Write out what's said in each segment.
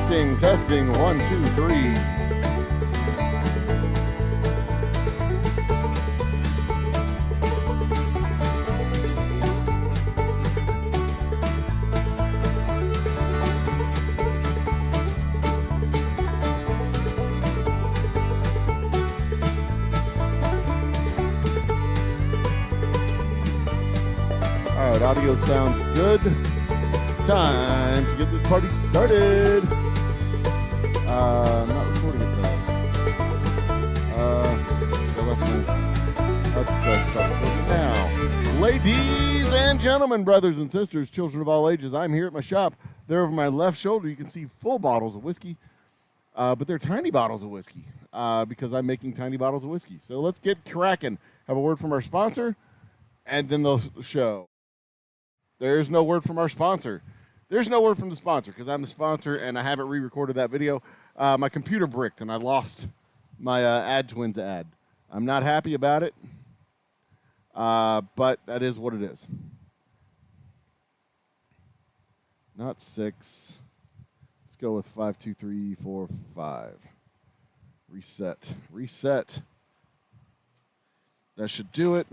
Testing, testing, 1, 2, 3. All right, audio sounds good. Time to get this party started. I'm not recording it though. Let's start recording now. Ladies and gentlemen, brothers and sisters, children of all ages, I'm here at my shop. There over my left shoulder, you can see full bottles of whiskey, but they're tiny bottles of whiskey because I'm making tiny bottles of whiskey. So let's get cracking. Have a word from our sponsor, and then the show. There's no word from our sponsor. There's no word from the sponsor because I'm the sponsor and I haven't re-recorded that video. My computer bricked and I lost my Ad Twins ad. I'm not happy about it, but that is what it is. Not 6. Let's go with 5, 2, 3, 4, 5. Reset. Reset. That should do it.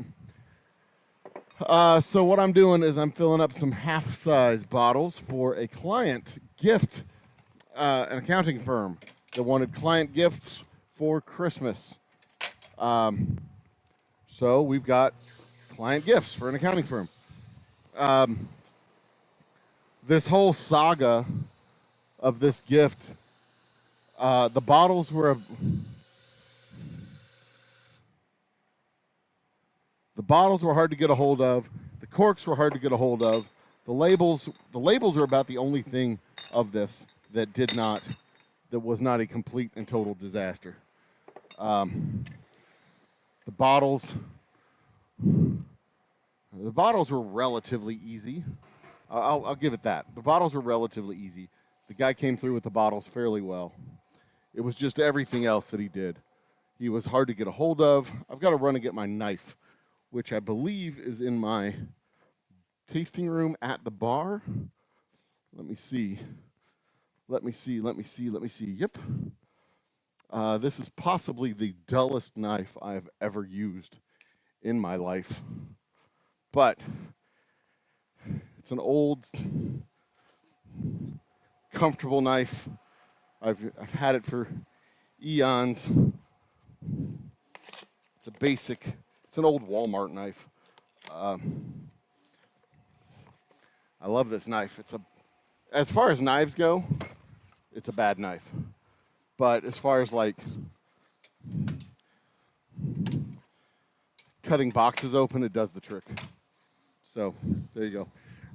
So what I'm doing is I'm filling up some half-size bottles for a client gift, an accounting firm that wanted client gifts for Christmas. So we've got client gifts for an accounting firm. This whole saga of this gift, the bottles were hard to get a hold of. The corks were hard to get a hold of. The labels are about the only thing of this that was not a complete and total disaster. The bottles were relatively easy. I'll give it that. The bottles were relatively easy. The guy came through with the bottles fairly well. It was just everything else that he did. He was hard to get a hold of. I've got to run and get my knife, which I believe is in my tasting room at the bar. Let me see. Let me see. Yep. This is possibly the dullest knife I have ever used in my life. But it's an old, comfortable knife. I've had it for eons. It's a basic. It's an old Walmart knife. I love this knife. As far as knives go, it's a bad knife. But as far as like cutting boxes open, it does the trick. So there you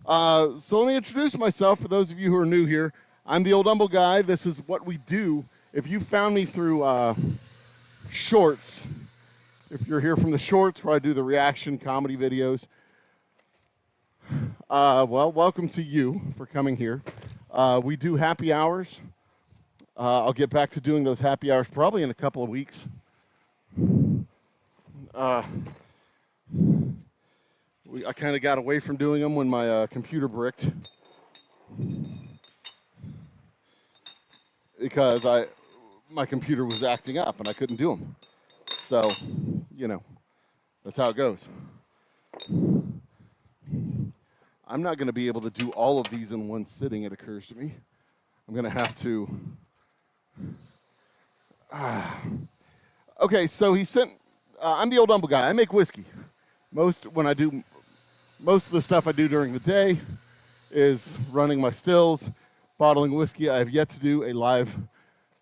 go. So let me introduce myself for those of you who are new here. I'm the Old Humble Guy. This is what we do. If you found me through shorts, if you're here from the shorts where I do the reaction comedy videos, well, welcome to you for coming here. We do happy hours. I'll get back to doing those happy hours probably in a couple of weeks. I kind of got away from doing them when my computer bricked because my computer was acting up and I couldn't do them. So, you know, that's how it goes. I'm not going to be able to do all of these in one sitting, it occurs to me. I'm going to have to... Okay, so he sent... I'm the Old Humble Guy. I make whiskey. Most of the stuff I do during the day is running my stills, bottling whiskey. I have yet to do a live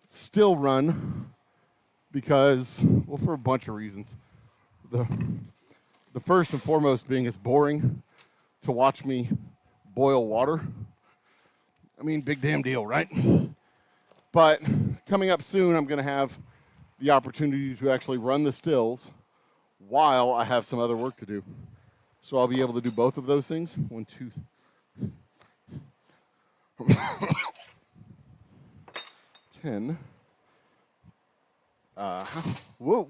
still run because, well, for a bunch of reasons. The first and foremost being it's boring to watch me boil water. I mean, big damn deal, right? But coming up soon, I'm going to have the opportunity to actually run the stills while I have some other work to do. So I'll be able to do both of those things. 1, 2. 10. Whoa.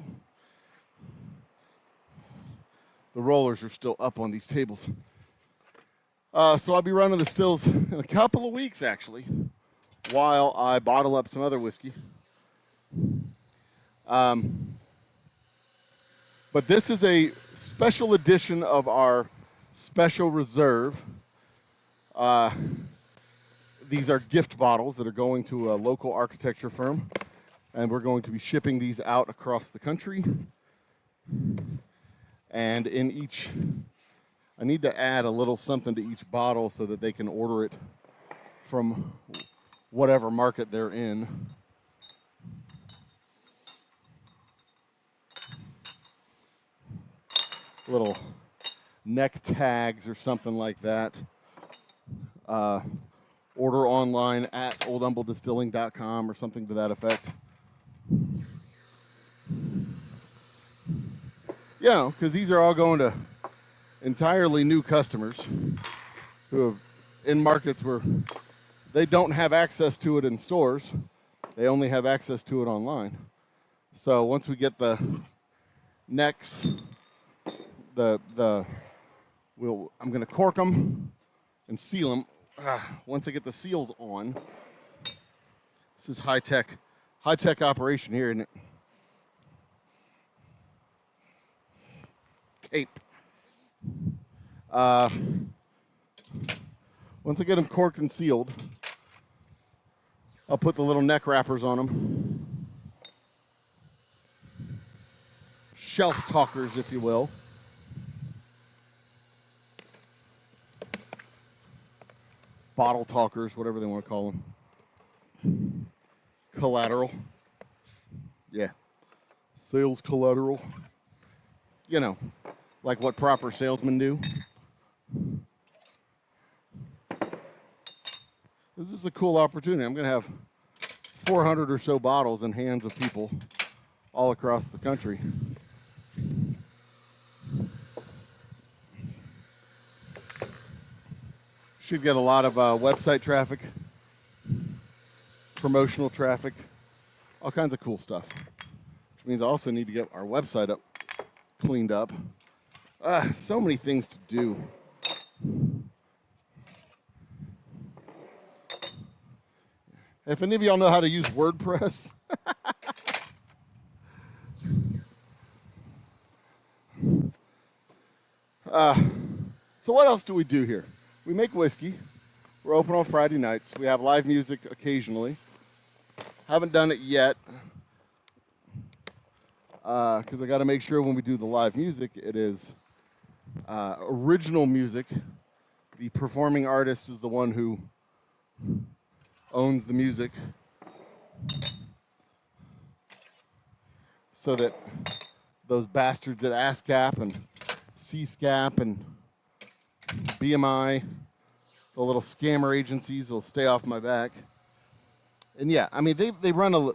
The rollers are still up on these tables. So I'll be running the stills in a couple of weeks, actually. while I bottle up some other whiskey. But this is a special edition of our special reserve. These are gift bottles that are going to a local architecture firm, and we're going to be shipping these out across the country. And in each, I need to add a little something to each bottle so that they can order it from whatever market they're in. Little neck tags or something like that. Order online at oldhumbledistiling.com or something to that effect. Yeah, because these are all going to entirely new customers who have in markets where they don't have access to it in stores. They only have access to it online. So once we get the necks, I'm going to cork them and seal them. Once I get the seals on, this is high tech operation here, isn't it? Tape. Once I get them corked and sealed, I'll put the little neck wrappers on them. Shelf talkers, if you will. Bottle talkers, whatever they want to call them. Collateral. Yeah. Sales collateral. You know, like what proper salesmen do. This is a cool opportunity. I'm going to have 400 or so bottles in hands of people all across the country. Should get a lot of website traffic, promotional traffic, all kinds of cool stuff. Which means I also need to get our website up, cleaned up. So many things to do. If any of y'all know how to use WordPress, so what else do we do here? We make whiskey. We're open on Friday nights. We have live music occasionally. Haven't done it yet because I got to make sure when we do the live music, it is original music. The performing artist is the one who owns the music, so that those bastards at ASCAP and CSCAP and BMI, the little scammer agencies, will stay off my back. And yeah, I mean, they run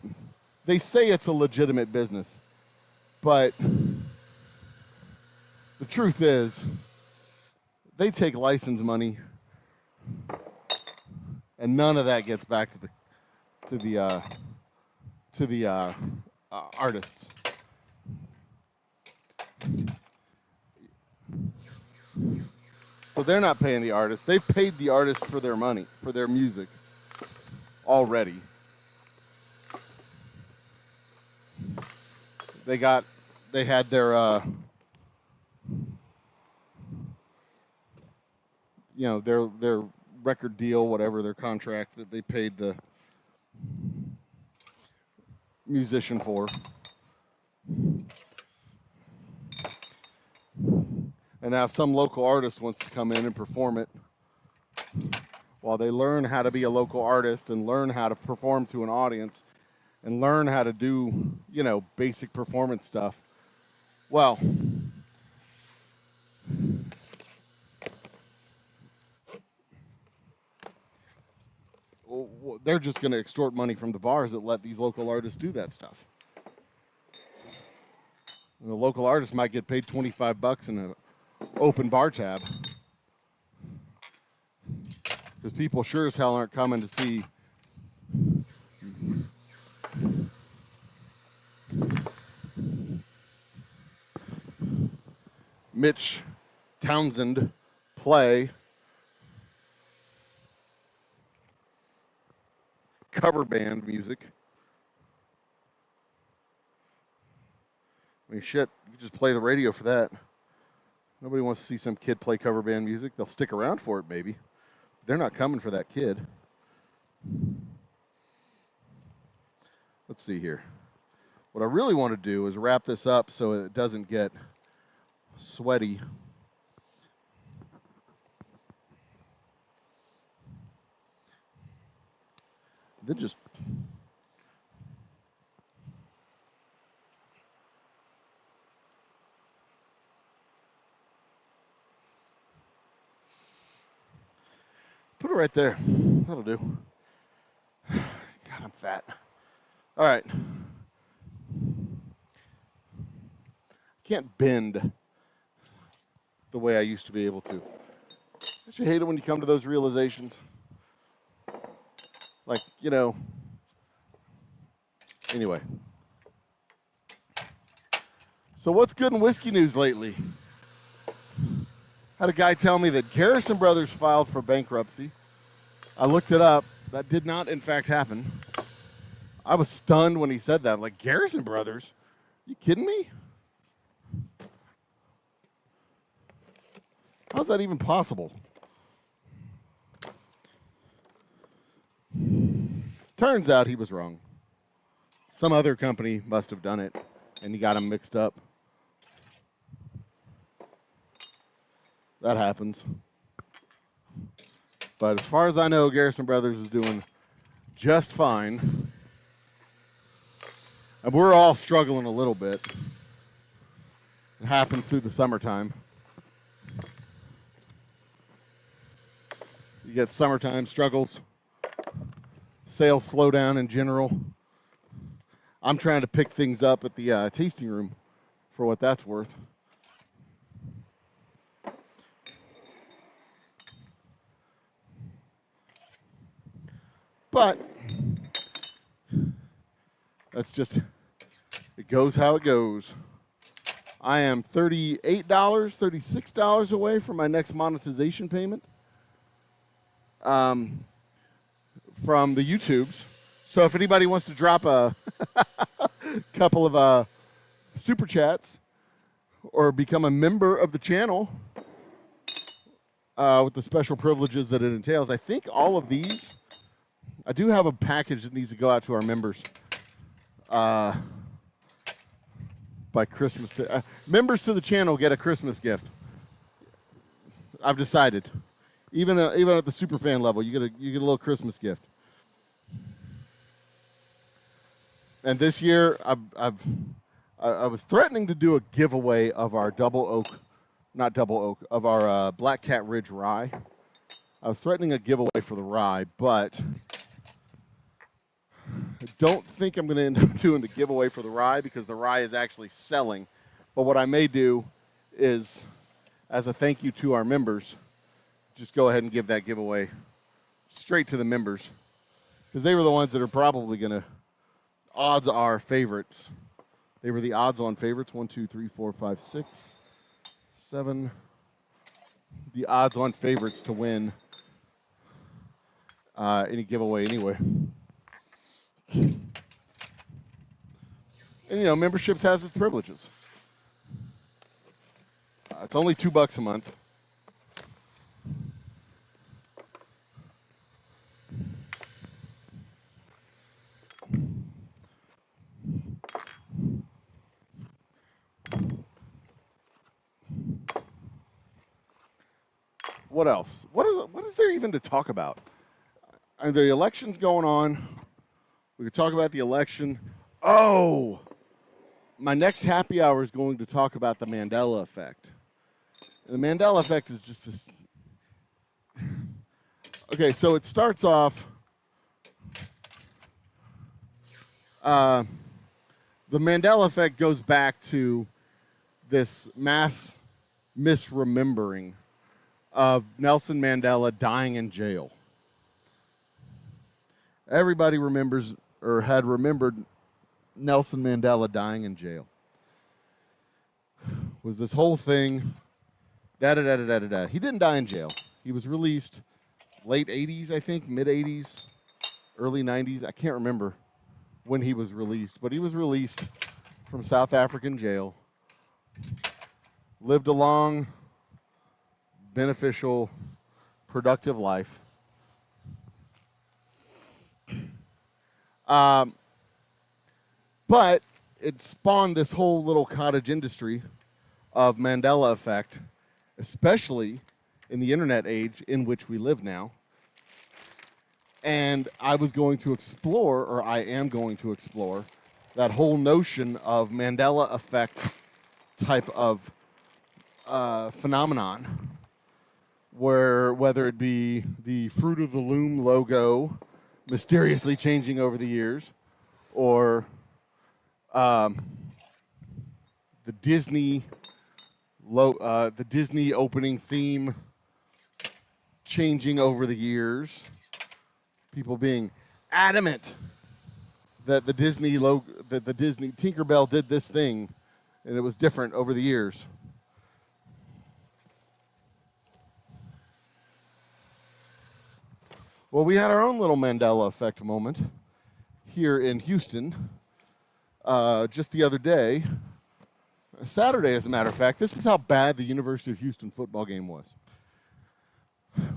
they say it's a legitimate business, but the truth is they take license money and none of that gets back to the artists. So they're not paying the artists. They've paid the artists for their money, for their music already. They had their their record deal, whatever, their contract that they paid the musician for. And now if some local artist wants to come in and perform it, while they learn how to be a local artist and learn how to perform to an audience and learn how to do, basic performance stuff, well, they're just going to extort money from the bars that let these local artists do that stuff. And the local artist might get paid $25 in an open bar tab, because people sure as hell aren't coming to see Mitch Townsend play cover band music. I mean, shit, you just play the radio for that. Nobody wants to see some kid play cover band music. They'll stick around for it, maybe. They're not coming for that kid. Let's see here. What I really want to do is wrap this up so it doesn't get sweaty. Then just put it right there. That'll do. God, I'm fat. All right. Can't bend the way I used to be able to. Don't you hate it when you come to those realizations? Like, you know. Anyway. So what's good in whiskey news lately? Had a guy tell me that Garrison Brothers filed for bankruptcy. I looked it up. That did not, in fact, happen. I was stunned when he said that. I'm like, Garrison Brothers? You kidding me? How's that even possible? Turns out he was wrong. Some other company must have done it, and he got them mixed up. That happens. But as far as I know, Garrison Brothers is doing just fine. And we're all struggling a little bit. It happens through the summertime. You get summertime struggles. Sales slow down in general. I'm trying to pick things up at the tasting room for what that's worth. But that's just, it goes how it goes. I am $38, $36 away from my next monetization payment from the YouTubes. So if anybody wants to drop a couple of super chats or become a member of the channel with the special privileges that it entails, I think all of these, I do have a package that needs to go out to our members by Christmas. Members to the channel get a Christmas gift. I've decided. Even at the super fan level, you get a little Christmas gift. And this year, I was threatening to do a giveaway of our of our Black Cat Ridge rye. I was threatening a giveaway for the rye, but I don't think I'm going to end up doing the giveaway for the rye because the rye is actually selling. But what I may do is, as a thank you to our members, just go ahead and give that giveaway straight to the members because they were the ones that are probably going to, odds are, favorites. They were the odds-on favorites. 1, 2, 3, 4, 5, 6, 7. The odds-on favorites to win any giveaway anyway. And, you know, memberships has its privileges. It's only $2 a month. What else? What is there even to talk about? The election's going on. We could talk about the election. Oh, my next happy hour is going to talk about the Mandela effect. And the Mandela effect is just this. Okay, so it starts off. The Mandela effect goes back to this mass misremembering of Nelson Mandela dying in jail. Everybody remembers or had remembered Nelson Mandela dying in jail. Was this whole thing, He didn't die in jail. He was released late 80s, I think, mid 80s, early 90s. I can't remember when he was released, but he was released from South African jail. Lived a long, beneficial, productive life. But it spawned this whole little cottage industry of Mandela effect, especially in the internet age in which we live now. And I was going to explore, or I am going to explore, that whole notion of Mandela effect type of phenomenon, where whether it be the Fruit of the Loom logo mysteriously changing over the years, or the Disney opening theme changing over the years, people being adamant that the Disney Tinkerbell did this thing, and it was different over the years. Well, we had our own little Mandela effect moment here in Houston just the other day. Saturday, as a matter of fact. This is how bad the University of Houston football game was.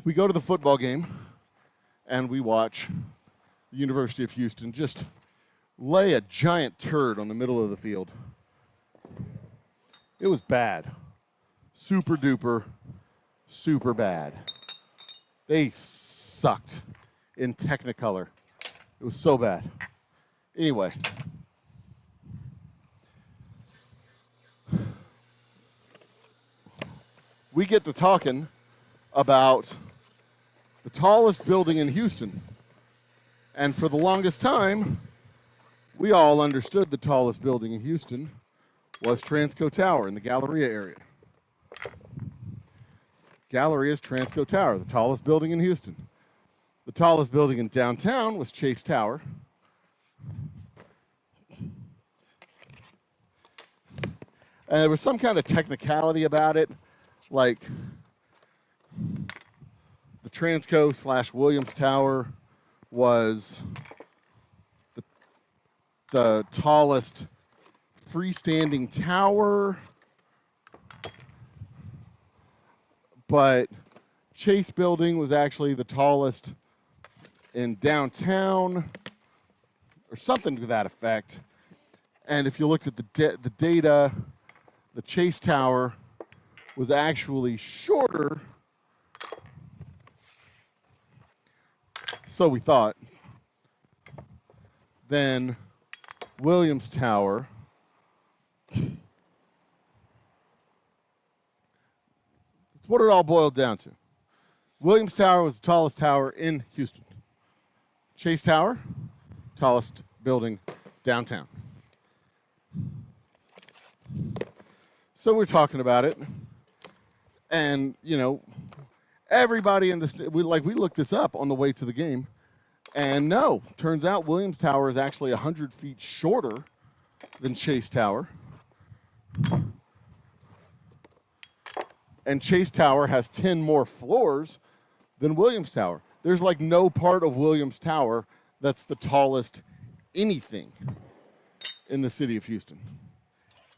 We go to the football game, and we watch the University of Houston just lay a giant turd on the middle of the field. It was bad. Super duper, super bad. They sucked in Technicolor. It was so bad. Anyway. We get to talking about the tallest building in Houston. And for the longest time, we all understood the tallest building in Houston was Transco Tower in the Galleria area. Galleria's Transco Tower, the tallest building in Houston. The tallest building in downtown was Chase Tower. And there was some kind of technicality about it, like the Transco / Williams Tower was the tallest freestanding tower, but Chase Building was actually the tallest in downtown, or something to that effect. And if you looked at the data, the Chase Tower was actually shorter, so we thought, than Williams Tower. That's what it all boiled down to. Williams Tower was the tallest tower in Houston. Chase Tower, tallest building downtown. So we're talking about it, and you know, everybody in the we looked this up on the way to the game, and no, turns out Williams Tower is actually 100 feet shorter than Chase Tower. And Chase Tower has 10 more floors than Williams Tower. There's like no part of Williams Tower that's the tallest anything in the city of Houston.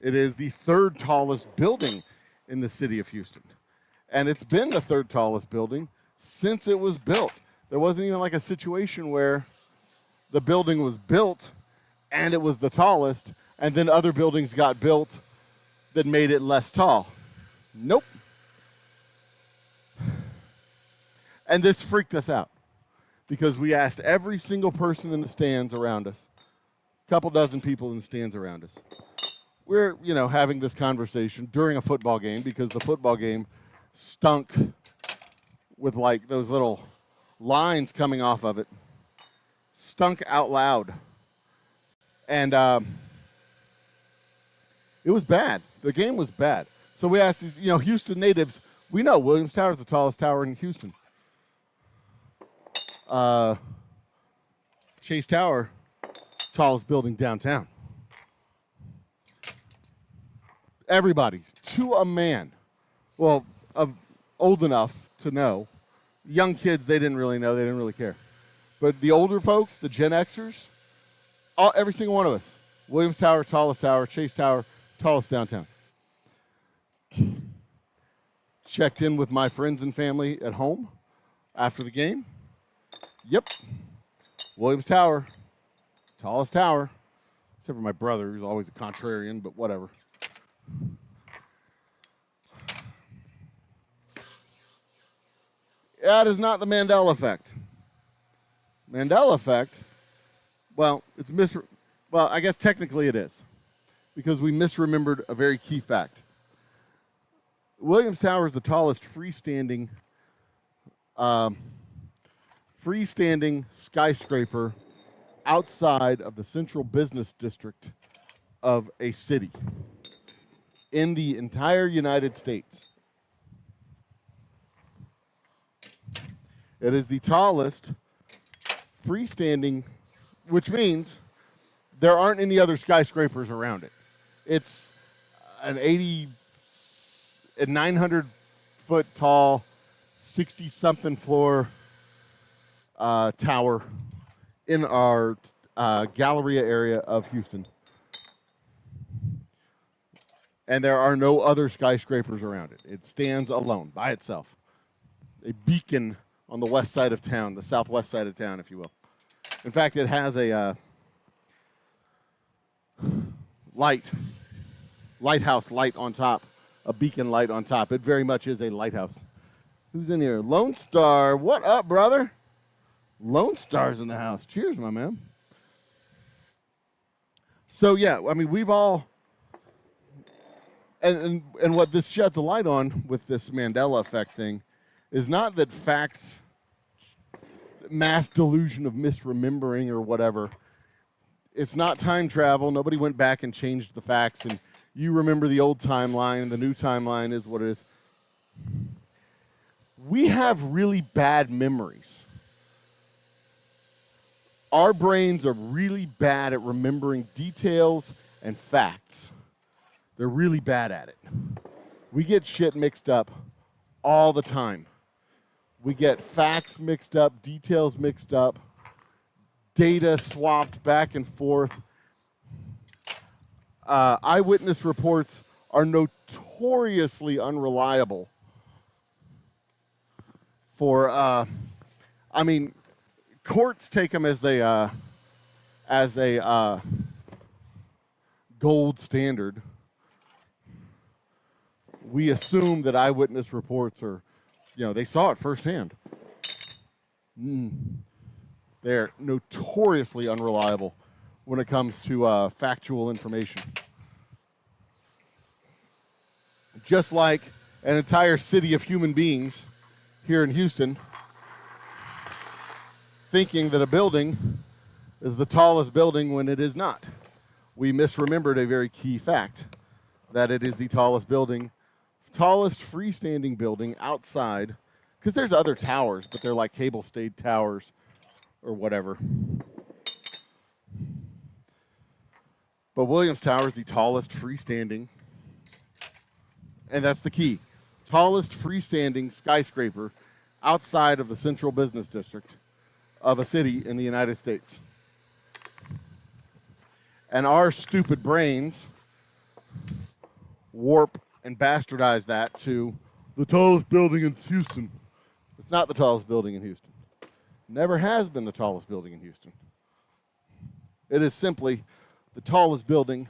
It is the third tallest building in the city of Houston. And it's been the third tallest building since it was built. There wasn't even like a situation where the building was built and it was the tallest, and then other buildings got built that made it less tall. Nope. And this freaked us out because we asked every single person in the stands around us, a couple dozen people in the stands around us. We're, having this conversation during a football game because the football game stunk with like those little lines coming off of it. Stunk out loud. And it was bad. The game was bad. So we asked these, Houston natives, we know Williams Tower is the tallest tower in Houston. Chase Tower, tallest building downtown. Everybody, to a man, old enough to know. Young kids, they didn't really know. They didn't really care. But the older folks, the Gen Xers, every single one of us. Williams Tower, tallest tower. Chase Tower, tallest downtown. Checked in with my friends and family at home after the game. Yep. Williams Tower, tallest tower. Except for my brother, who's always a contrarian, but whatever. That is not the Mandela effect. Mandela effect, well, well, I guess technically it is, because we misremembered a very key fact. Williams Tower is the tallest freestanding skyscraper outside of the central business district of a city in the entire United States. It is the tallest freestanding, which means there aren't any other skyscrapers around it. It's an 900-foot tall, 60-something floor tower in our Galleria area of Houston. And there are no other skyscrapers around it. It stands alone, by itself. A beacon on the west side of town, the southwest side of town, if you will. In fact, it has a lighthouse light on top, a beacon light on top. It very much is a lighthouse. Who's in here? Lone Star. What up, brother? Lone Star's in the house. Cheers, my man. So, yeah, I mean, we've all... And what this sheds a light on with this Mandela effect thing is not that facts, mass delusion of misremembering or whatever. It's not time travel. Nobody went back and changed the facts, and you remember the old timeline, and the new timeline is what it is. We have really bad memories. Our brains are really bad at remembering details and facts. They're really bad at it. We get shit mixed up all the time. We get facts mixed up, details mixed up, data swapped back and forth. Eyewitness reports are notoriously unreliable for, I mean, courts take them as a gold standard. We assume that eyewitness reports are, they saw it firsthand. They're notoriously unreliable when it comes to factual information. Just like an entire city of human beings here in Houston thinking that a building is the tallest building when it is not. We misremembered a very key fact, that it is the tallest freestanding building outside, because there's other towers, but they're like cable-stayed towers or whatever. But Williams Tower is the tallest freestanding, and that's the key, tallest freestanding skyscraper outside of the central business district of a city in the United States. And our stupid brains warp and bastardize that to the tallest building in Houston. It's not the tallest building in Houston. Never has been the tallest building in Houston. It is simply the tallest building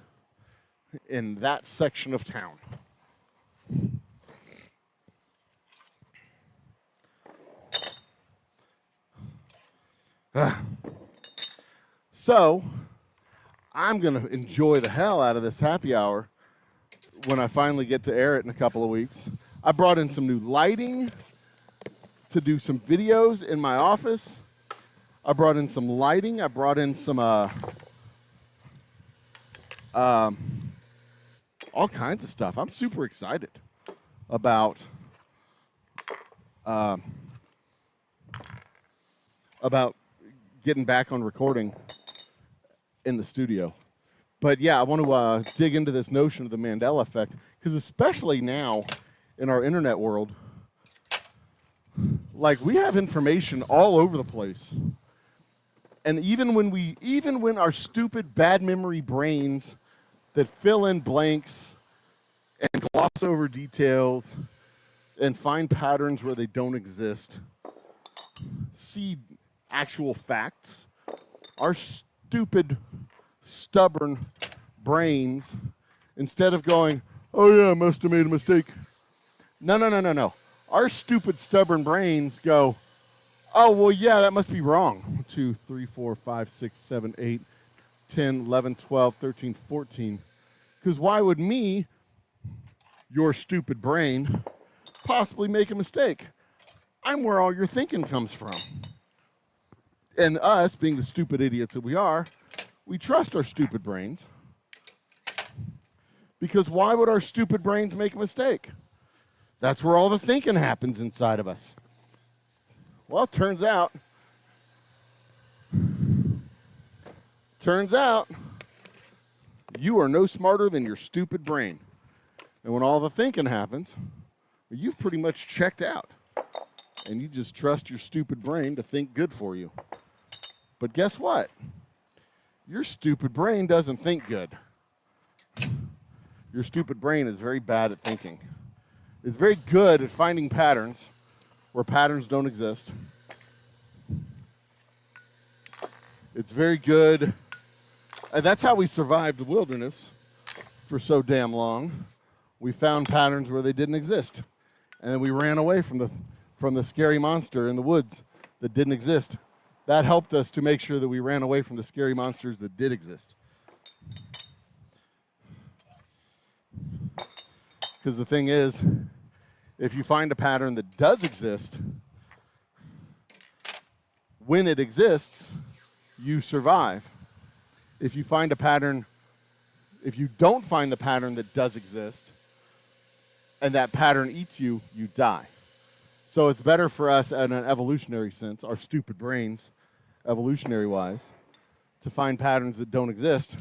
in that section of town. So, I'm going to enjoy the hell out of this happy hour when I finally get to air it in a couple of weeks. I brought in some new lighting to do some videos in my office. I brought in some lighting. I brought in some all kinds of stuff. I'm super excited about getting back on recording in the studio. But yeah, I want to dig into this notion of the Mandela effect, because especially now in our internet world, like, we have information all over the place. And even when our stupid bad memory brains that fill in blanks and gloss over details and find patterns where they don't exist, see actual facts, our stupid, stubborn brains, instead of going, oh yeah, I must have made a mistake. No. Our stupid, stubborn brains go, oh, well, yeah, that must be wrong. 1, 2, 3, 4, 5, 6, 7, 8, 10, 11, 12, 13, 14. Because why would me, your stupid brain, possibly make a mistake? I'm where all your thinking comes from. And us, being the stupid idiots that we are, we trust our stupid brains. Because why would our stupid brains make a mistake? That's where all the thinking happens inside of us. Well, it turns out you are no smarter than your stupid brain. And when all the thinking happens, you've pretty much checked out. And you just trust your stupid brain to think good for you. But guess what? Your stupid brain doesn't think good. Your stupid brain is very bad at thinking. It's very good at finding patterns where patterns don't exist. It's very good. And that's how we survived the wilderness for so damn long. We found patterns where they didn't exist. And then we ran away from the scary monster in the woods that didn't exist. That helped us to make sure that we ran away from the scary monsters that did exist. Because the thing is, if you find a pattern that does exist, when it exists, you survive. If you find a pattern, if you don't find the pattern that does exist, and that pattern eats you, you die. So it's better for us in an evolutionary sense, our stupid brains, evolutionary-wise, to find patterns that don't exist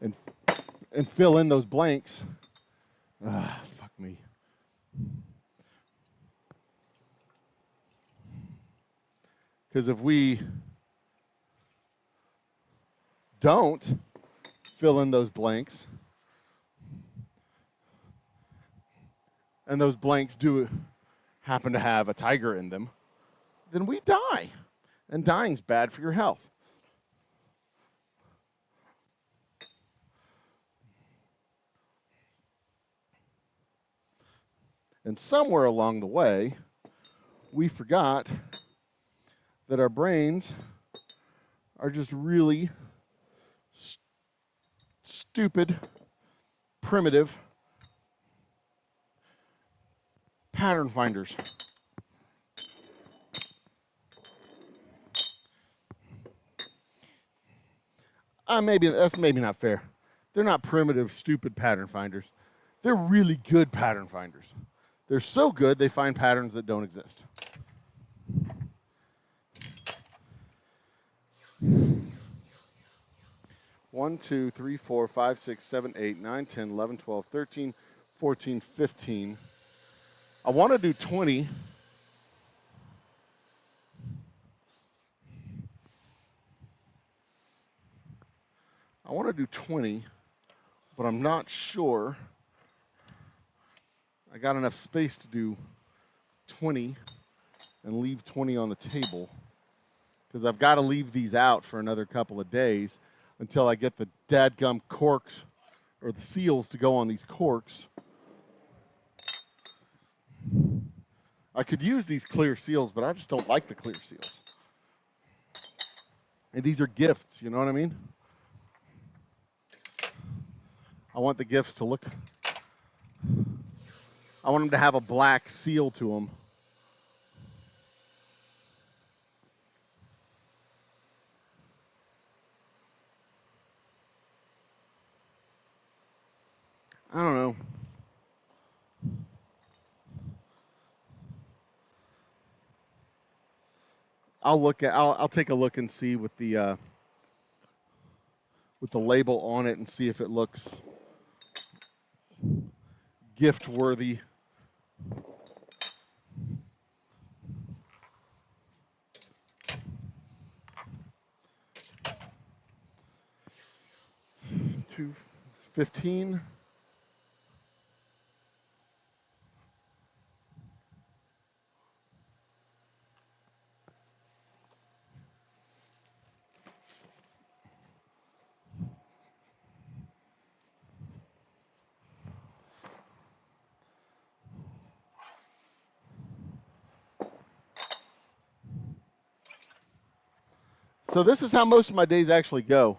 and fill in those blanks. Fuck me. Because if we don't fill in those blanks, and those blanks do happen to have a tiger in them, then we die. And dying's bad for your health. And somewhere along the way, we forgot that our brains are just really stupid, primitive pattern finders. That's maybe not fair. They're not primitive, stupid pattern finders. They're really good pattern finders. They're so good they find patterns that don't exist. One, 2, 3, 4, 5, 6, 7, 8, 9, 10, 11, 12, 13, 14, 15. I want to do 20. I want to do 20, but I'm not sure I got enough space to do 20 and leave 20 on the table, because I've got to leave these out for another couple of days until I get the dadgum corks or the seals to go on these corks. I could use these clear seals, but I just don't like the clear seals. And these are gifts, you know what I mean? I want the gifts to look, I want them to have a black seal to them. I don't know. I'll take a look and see with the label on it and see if it looks gift worthy. 15. So this is how most of my days actually go.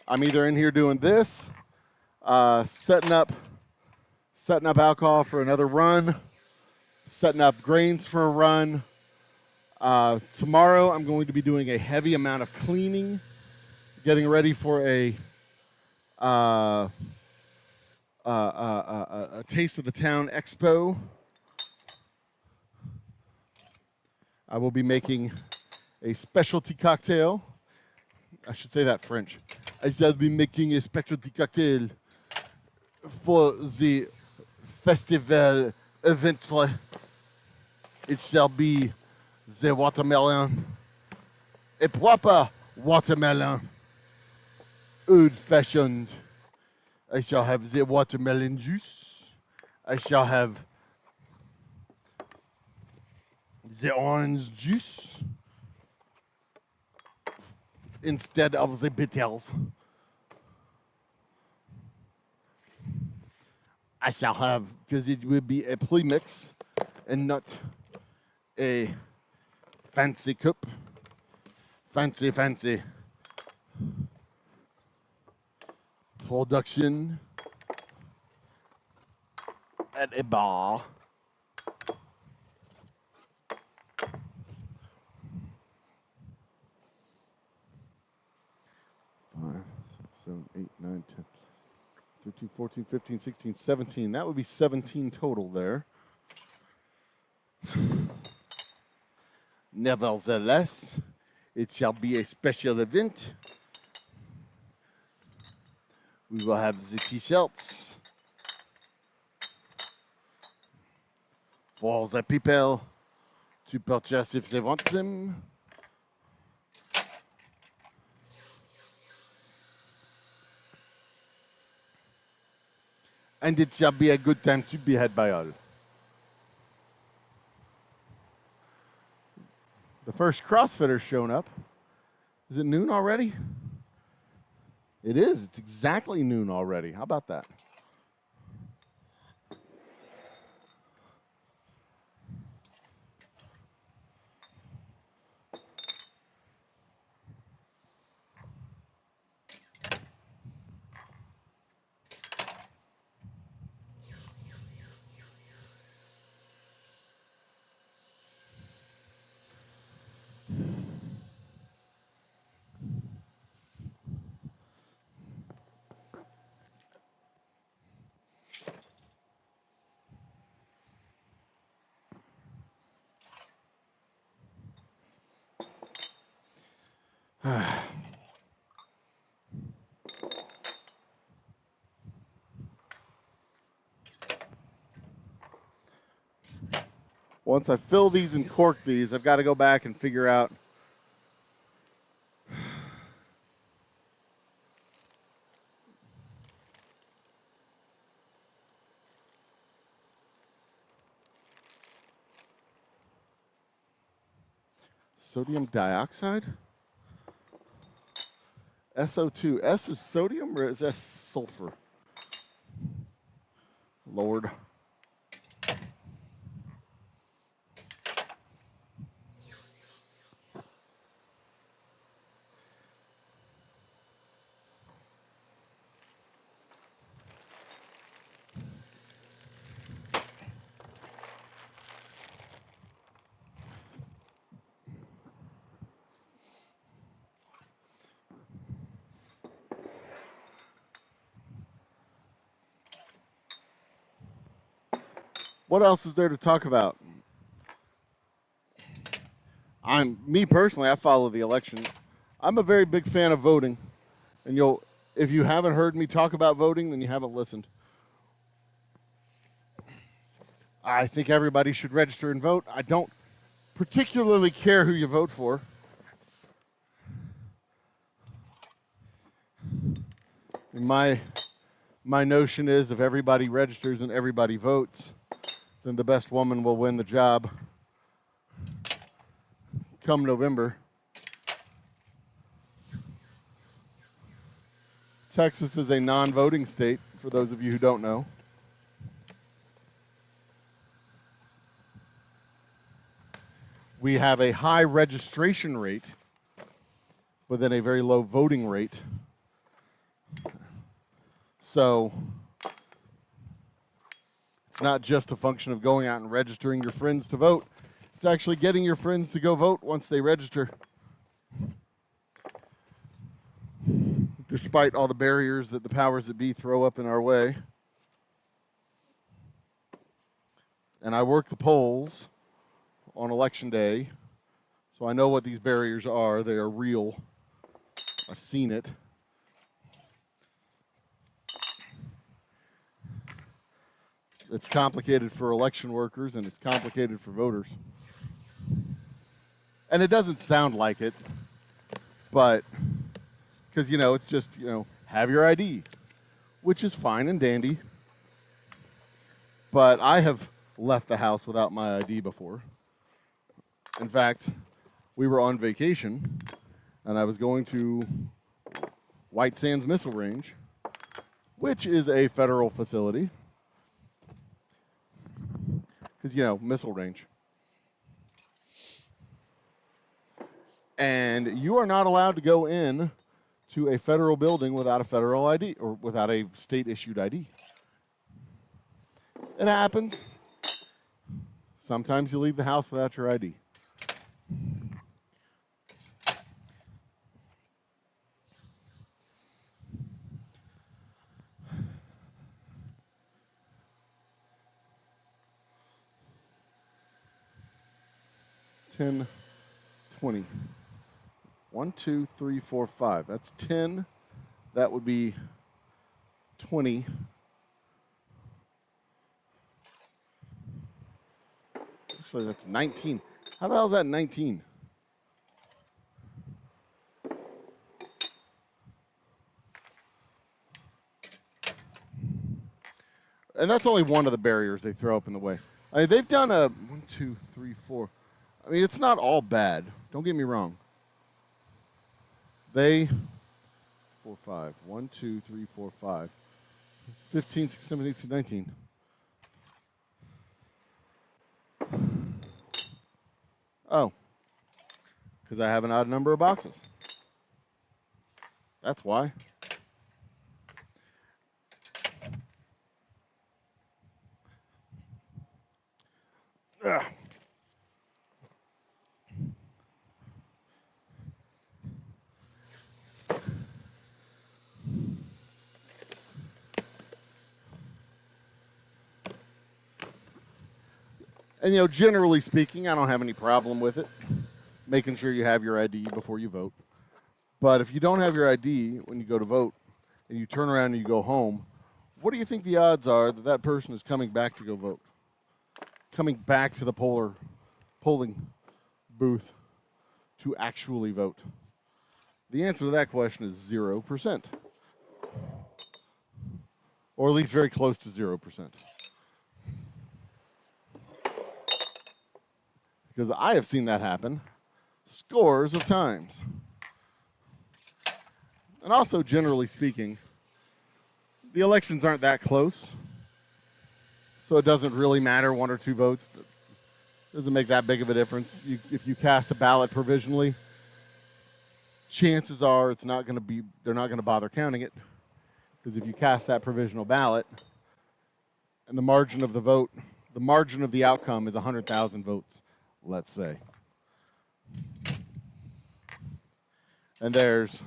I'm either in here doing this, setting up alcohol for another run, setting up grains for a run. Tomorrow I'm going to be doing a heavy amount of cleaning, getting ready for a Taste of the Town Expo. I will be making a specialty cocktail. I should say that French. I shall be making a specialty cocktail for the festival event. It shall be the watermelon, a proper watermelon, old-fashioned. I shall have the watermelon juice. I shall have the orange juice instead of the bitters. I shall have, because it will be a premix and not a fancy cup. Fancy production at a bar. 7, 8, 9, 10, 13, 14, 15, 16, 17. That would be 17 total there. Nevertheless, it shall be a special event. We will have the t-shirts for the people to purchase if they want them. And it shall be a good time to be had by all. The first CrossFitter's shown up. Is it noon already? It is. It's exactly noon already. How about that? Once I fill these and cork these, I've got to go back and figure out sodium dioxide? SO2. S is sodium or is S sulfur? Lord. What else is there to talk about? Me personally, I follow the election. I'm a very big fan of voting. And if you haven't heard me talk about voting, then you haven't listened. I think everybody should register and vote. I don't particularly care who you vote for. My notion is if everybody registers and everybody votes, then the best woman will win the job come November. Texas is a non-voting state, for those of you who don't know. We have a high registration rate, but then a very low voting rate. So it's not just a function of going out and registering your friends to vote. It's actually getting your friends to go vote once they register. Despite all the barriers that the powers that be throw up in our way. And I work the polls on election day, so I know what these barriers are. They are real. I've seen it. It's complicated for election workers and it's complicated for voters. And it doesn't sound like it, but because, it's just, have your ID, which is fine and dandy. But I have left the house without my ID before. In fact, we were on vacation, and I was going to White Sands Missile Range, which is a federal facility. Because, missile range. And you are not allowed to go in to a federal building without a federal ID or without a state-issued ID. It happens. Sometimes you leave the house without your ID. $10, $20. 1, 2, 3, 4, 5. That's 10. That would be 20. Actually, that's 19. How the hell is that 19? And that's only one of the barriers they throw up in the way. I mean, they've done a 1, 2, 3, 4. I mean, it's not all bad. Don't get me wrong. They 4, 5. 1, 2, 3, 4, 5. 15, 16, 17, 18, 19. Oh. Because I have an odd number of boxes. That's why. Ugh. And, generally speaking, I don't have any problem with it, making sure you have your ID before you vote. But if you don't have your ID when you go to vote and you turn around and you go home, what do you think the odds are that that person is coming back to go vote? Coming back to the polling booth to actually vote? The answer to that question is 0%. Or at least very close to 0%. Because I have seen that happen scores of times. And also, generally speaking, the elections aren't that close. So it doesn't really matter 1 or 2 votes. It doesn't make that big of a difference. If you cast a ballot provisionally, chances are they're not going to bother counting it. Because if you cast that provisional ballot and the margin of the outcome is 100,000 votes, let's say. And there's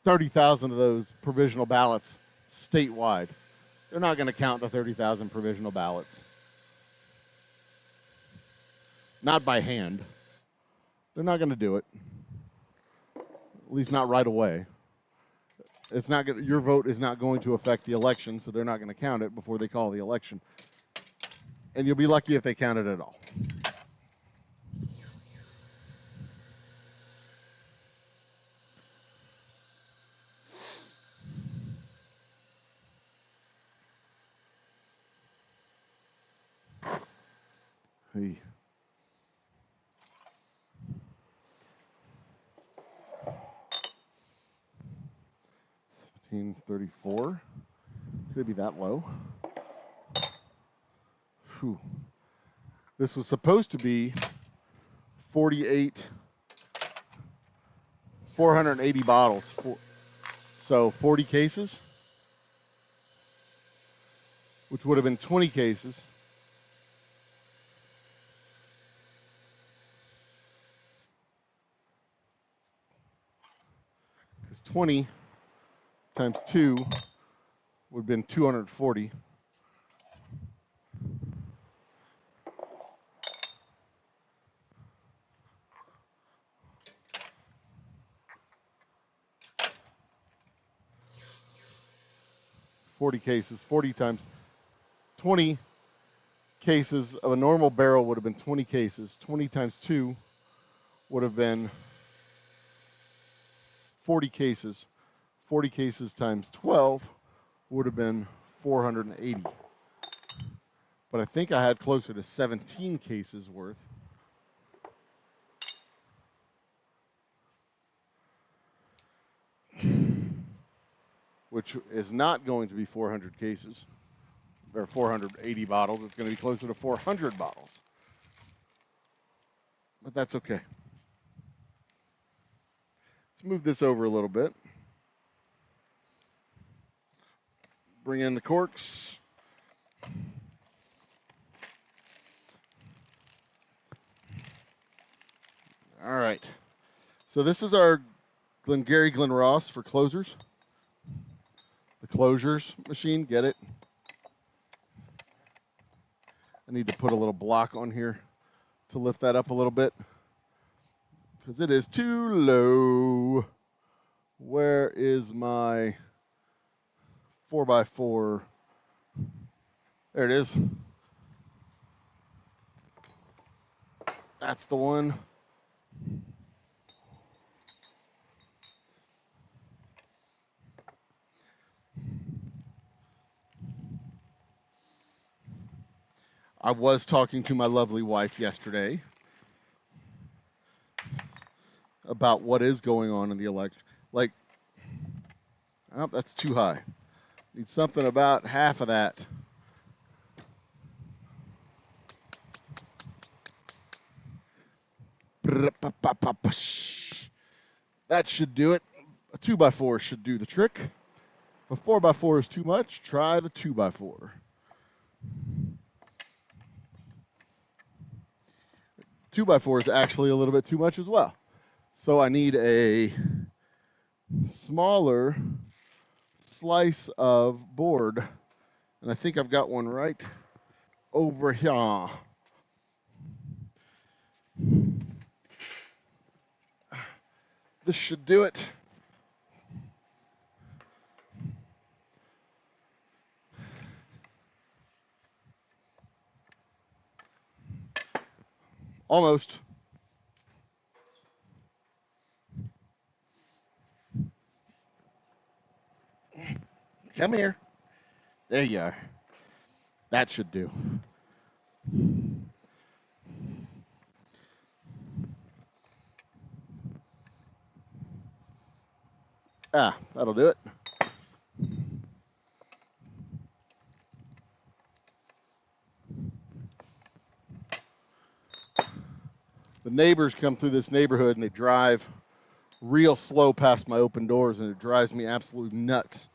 30,000 of those provisional ballots statewide. They're not going to count the 30,000 provisional ballots. Not by hand. They're not going to do it. At least not right away. Your vote is not going to affect the election, so they're not going to count it before they call the election. And you'll be lucky if they count it at all. Hey. $17.34. Could it be that low? Whew. This was supposed to be 480 bottles. So 40 cases, which would have been 20 cases. Because 20 times 2 would have been 240. Cases, 40 times 20 cases of a normal barrel would have been 20 cases. 20 times 2 would have been 40 cases. 40 cases times 12 would have been 480. But I think I had closer to 17 cases worth. Which is not going to be 400 cases, or 480 bottles. It's going to be closer to 400 bottles. But that's okay. Let's move this over a little bit. Bring in the corks. All right. So this is our Glengarry Glen Ross for closers. The closures machine, get it? I need to put a little block on here to lift that up a little bit because it is too low. Where is my 4x4? There it is. That's the one. I was talking to my lovely wife yesterday about what is going on in the election. Like, oh, that's too high. Need something about half of that. That should do it. A 2x4 should do the trick. If a 4x4 is too much, try the 2x4. 2x4 is actually a little bit too much as well. So I need a smaller slice of board. And I think I've got one right over here. This should do it. Almost. Come here. There you are. That should do. Ah, that'll do it. The neighbors come through this neighborhood and they drive real slow past my open doors, and it drives me absolutely nuts.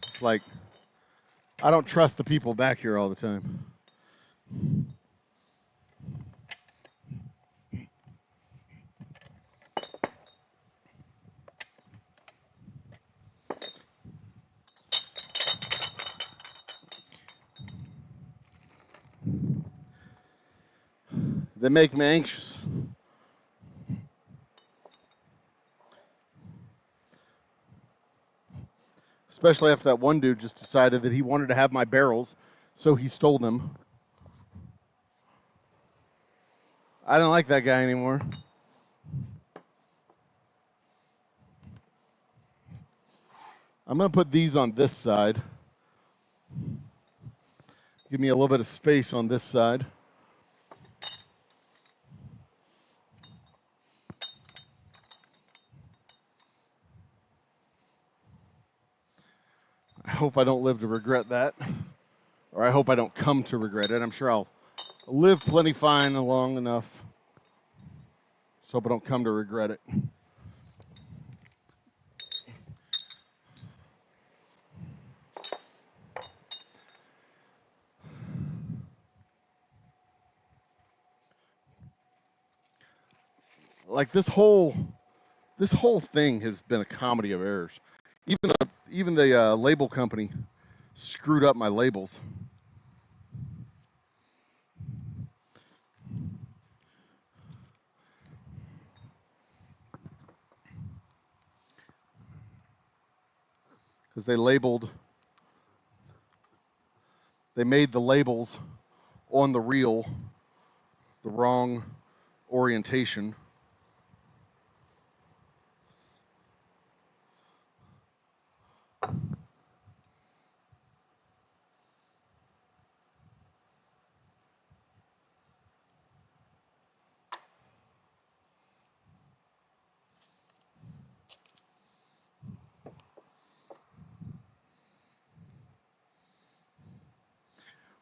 It's like I don't trust the people back here all the time. They make me anxious. Especially after that one dude just decided that he wanted to have my barrels, so he stole them. I don't like that guy anymore. I'm going to put these on this side. Give me a little bit of space on this side. I hope I don't live to regret that. Or I hope I don't come to regret it. I'm sure I'll live plenty fine and long enough. So hope I don't come to regret it. Like this whole thing has been a comedy of errors. Even the label company screwed up my labels. Because they made the labels on the reel the wrong orientation.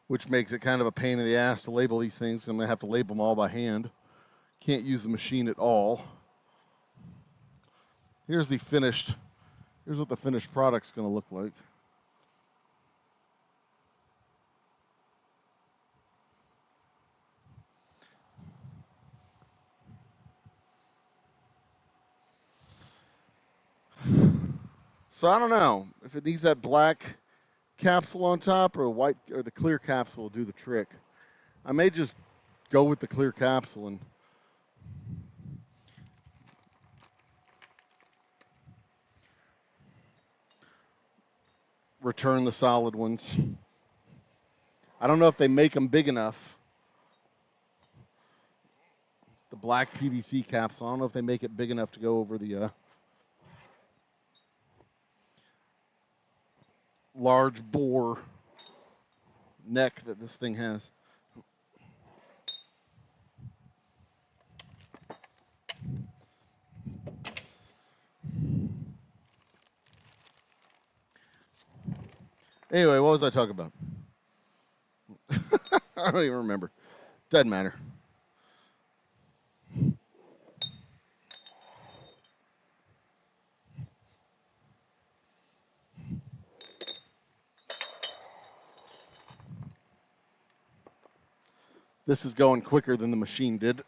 Which makes it kind of a pain in the ass to label these things. I'm going to have to label them all by hand. Can't use the machine at all. Here's what the finished product's going to look like. So I don't know if it needs that black capsule on top or white, or the clear capsule will do the trick. I may just go with the clear capsule and return the solid ones. I don't know if they make them big enough. The black PVC capsule, I don't know if they make it big enough to go over the large bore neck that this thing has. Anyway, what was I talking about? I don't even remember. Doesn't matter. This is going quicker than the machine did.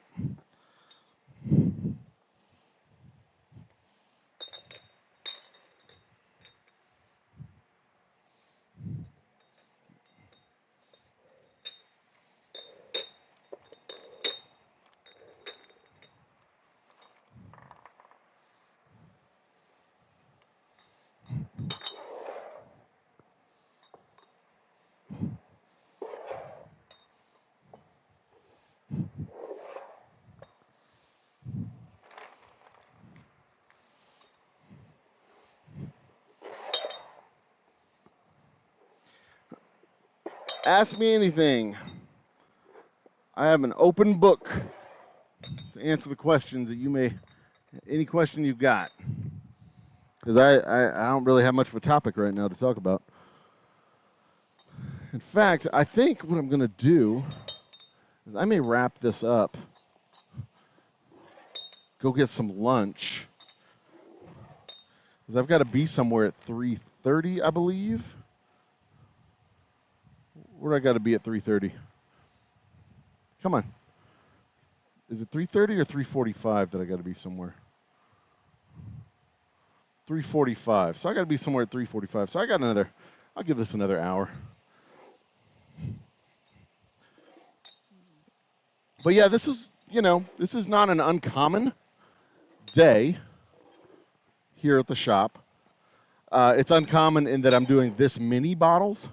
Ask me anything. I have an open book to answer the questions that you may, any question you've got. Because I don't really have much of a topic right now to talk about. In fact, I think what I'm going to do is I may wrap this up, go get some lunch, because I've got to be somewhere at 3:30, I believe. Where do I got to be at 3:30? Come on. Is it 3:30 or 3:45 that I got to be somewhere? 3:45. So I got to be somewhere at 3:45. So I'll give this another hour. But yeah, this is not an uncommon day here at the shop. It's uncommon in that I'm doing this many bottles,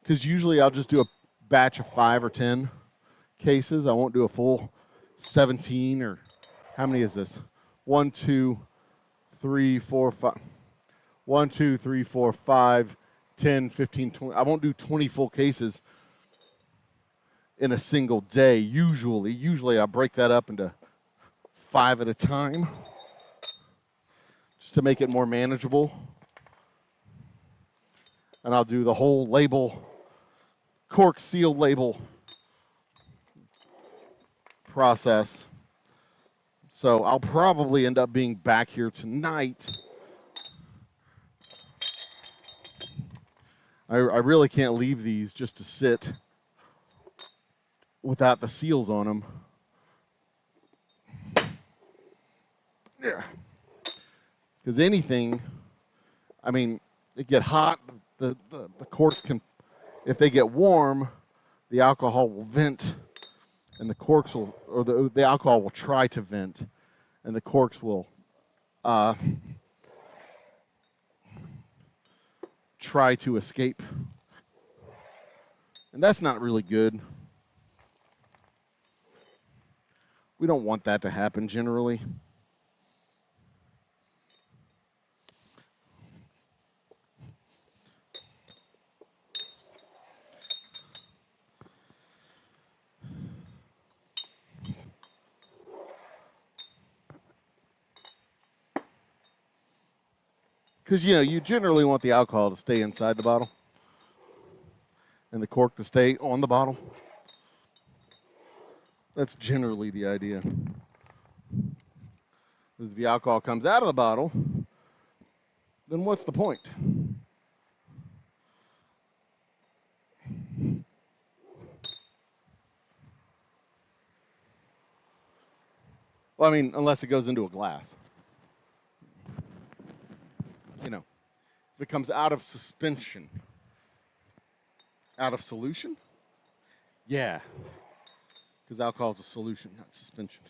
because usually I'll just do a batch of 5 or 10 cases. I won't do a full 17, or how many is this? 1, 2, 3, 4, 5. 1, 2, 3, 4, 5, 10, 15, 20. I won't do 20 full cases in a single day. Usually I break that up into 5 at a time just to make it more manageable. And I'll do the whole label, cork seal label process. So I'll probably end up being back here tonight. I really can't leave these just to sit without the seals on them. Yeah. Because anything, I mean, they get hot, the corks can, if they get warm, the alcohol will vent, and the corks will, or the alcohol will try to vent, and the corks will try to escape. And that's not really good. We don't want that to happen generally. Because, you know, you generally want the alcohol to stay inside the bottle and the cork to stay on the bottle. That's generally the idea. If the alcohol comes out of the bottle, then what's the point? Well, I mean, unless it goes into a glass. You know, if it comes out of suspension, out of solution, yeah, because alcohol is a solution, not suspension.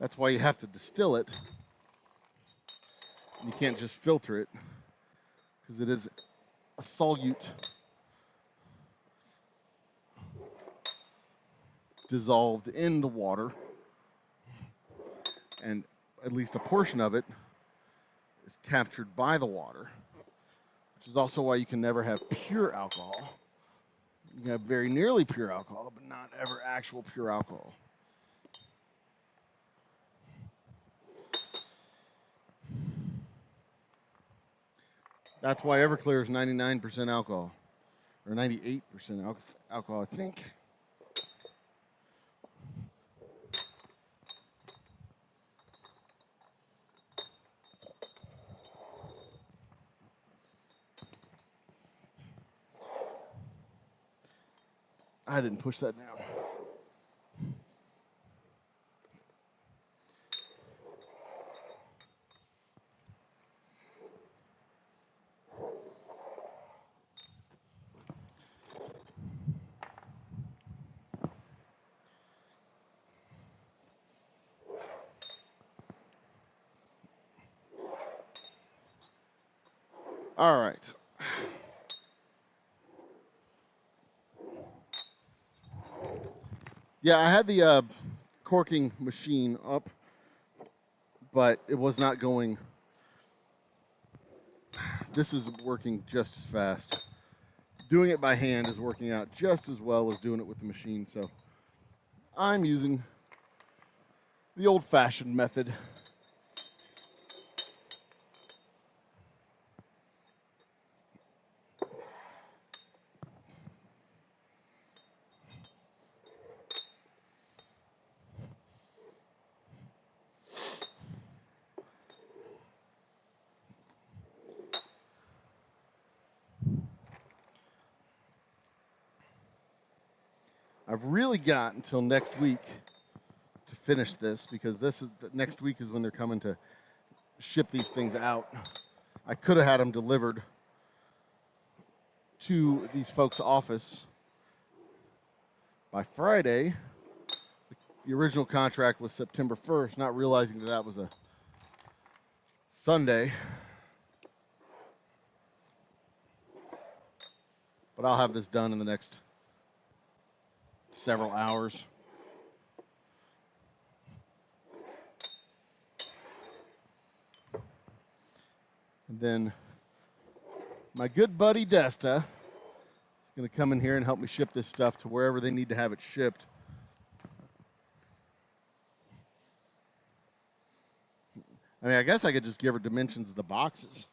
That's why you have to distill it. You can't just filter it because it is a solute dissolved in the water, and at least a portion of it is captured by the water, which is also why you can never have pure alcohol. You can have very nearly pure alcohol, but not ever actual pure alcohol. That's why Everclear is 99% alcohol, or 98% alcohol, I think. I didn't push that down. All right. Yeah, I had the corking machine up, but it was not going. This is working just as fast. Doing it by hand is working out just as well as doing it with the machine, so I'm using the old-fashioned method. I've really got until next week to finish this, because next week is when they're coming to ship these things out. I could have had them delivered to these folks' office by Friday. The original contract was September 1st, not realizing that that was a Sunday. But I'll have this done in the next several hours. And then my good buddy Desta is going to come in here and help me ship this stuff to wherever they need to have it shipped. I mean, I guess I could just give her dimensions of the boxes.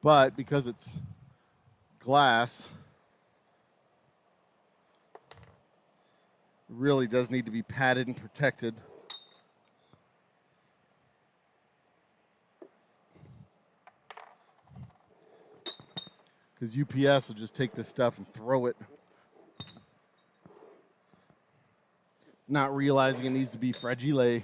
But because it's glass, it really does need to be padded and protected. Because UPS will just take this stuff and throw it, not realizing it needs to be fragile.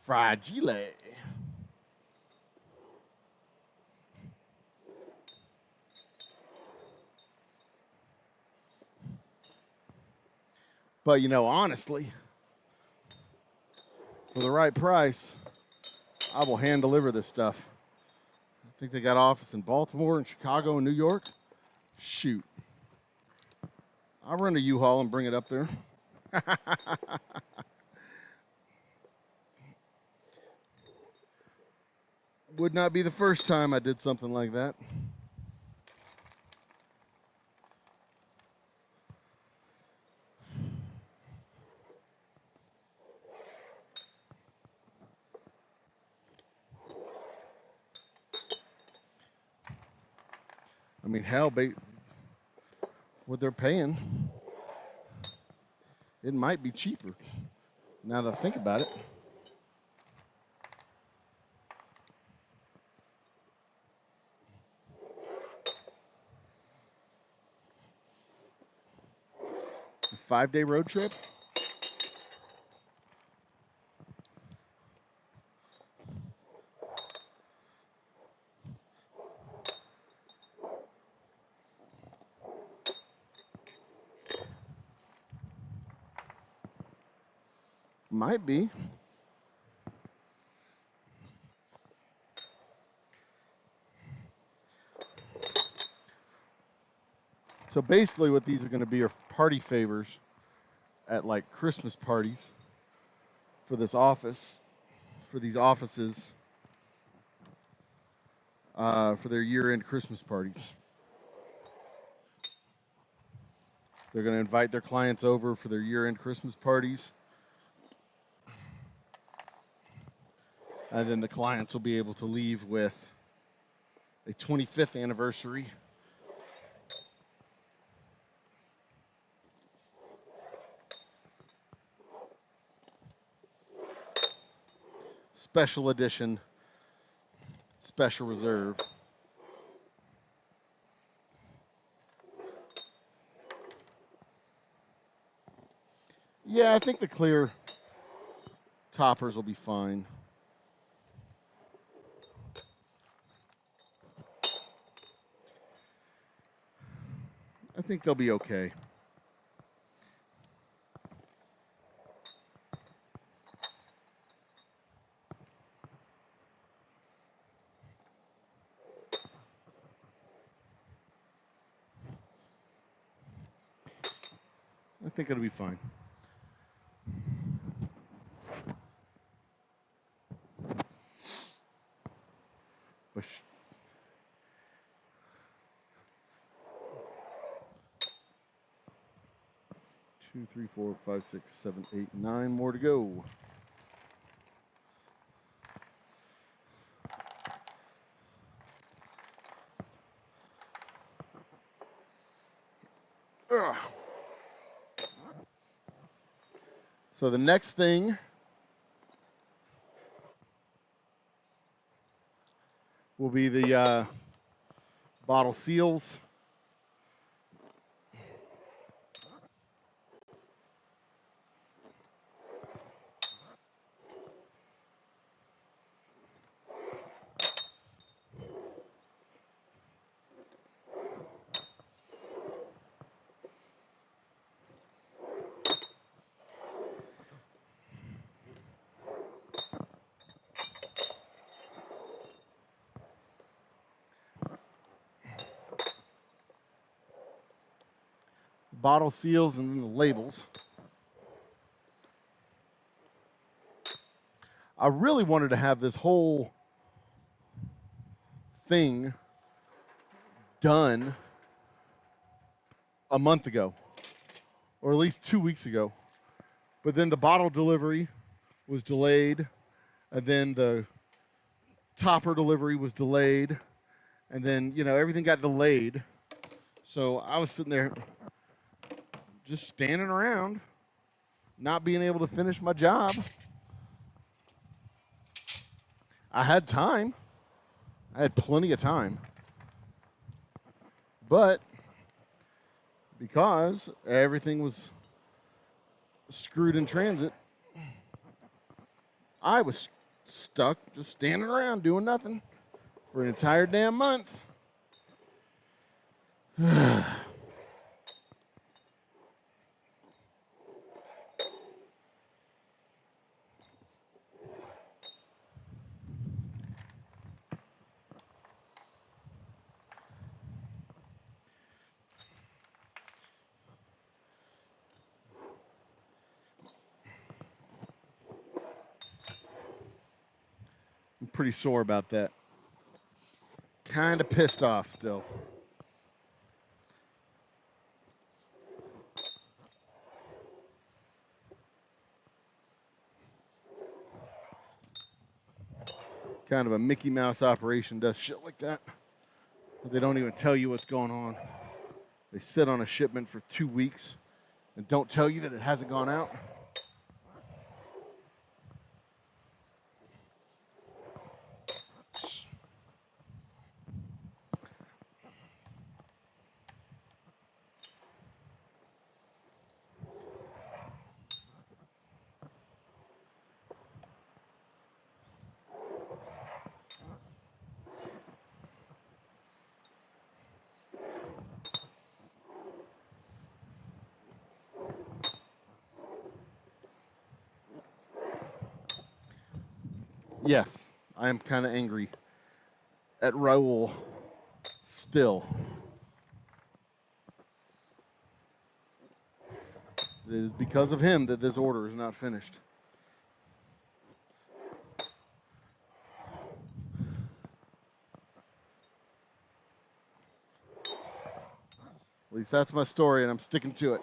Fragile. But, you know, honestly, for the right price, I will hand deliver this stuff. I think they got an office in Baltimore and Chicago and New York. Shoot. I'll run to U-Haul and bring it up there. Would not be the first time I did something like that. I mean, hell, what they're paying, it might be cheaper. Now that I think about it. A 5-day road trip? Might be. So basically what these are going to be are party favors at like Christmas parties for this office, for these offices, for their year-end Christmas parties. They're going to invite their clients over for their year-end Christmas parties. And then the clients will be able to leave with a 25th anniversary special edition, special reserve. Yeah, I think the clear toppers will be fine. I think they'll be okay. I think it'll be fine. But 2, 3, 4, 5, 6, 7, 8, 9 more to go. Ugh. So the next thing will be the bottle seals. bottle seals and then the labels. I really wanted to have this whole thing done a month ago, or at least 2 weeks ago. But then the bottle delivery was delayed, and then the topper delivery was delayed, and then, you know, everything got delayed. So I was sitting there just standing around, not being able to finish my job. I had time. I had plenty of time. But because everything was screwed in transit, I was stuck just standing around doing nothing for an entire damn month. I'm pretty sore about that. Kind of pissed off still. Kind of a Mickey Mouse operation does shit like that. They don't even tell you what's going on. They sit on a shipment for 2 weeks and don't tell you that it hasn't gone out. Yes, I am kind of angry at Raul still. It is because of him that this order is not finished. At least that's my story, and I'm sticking to it.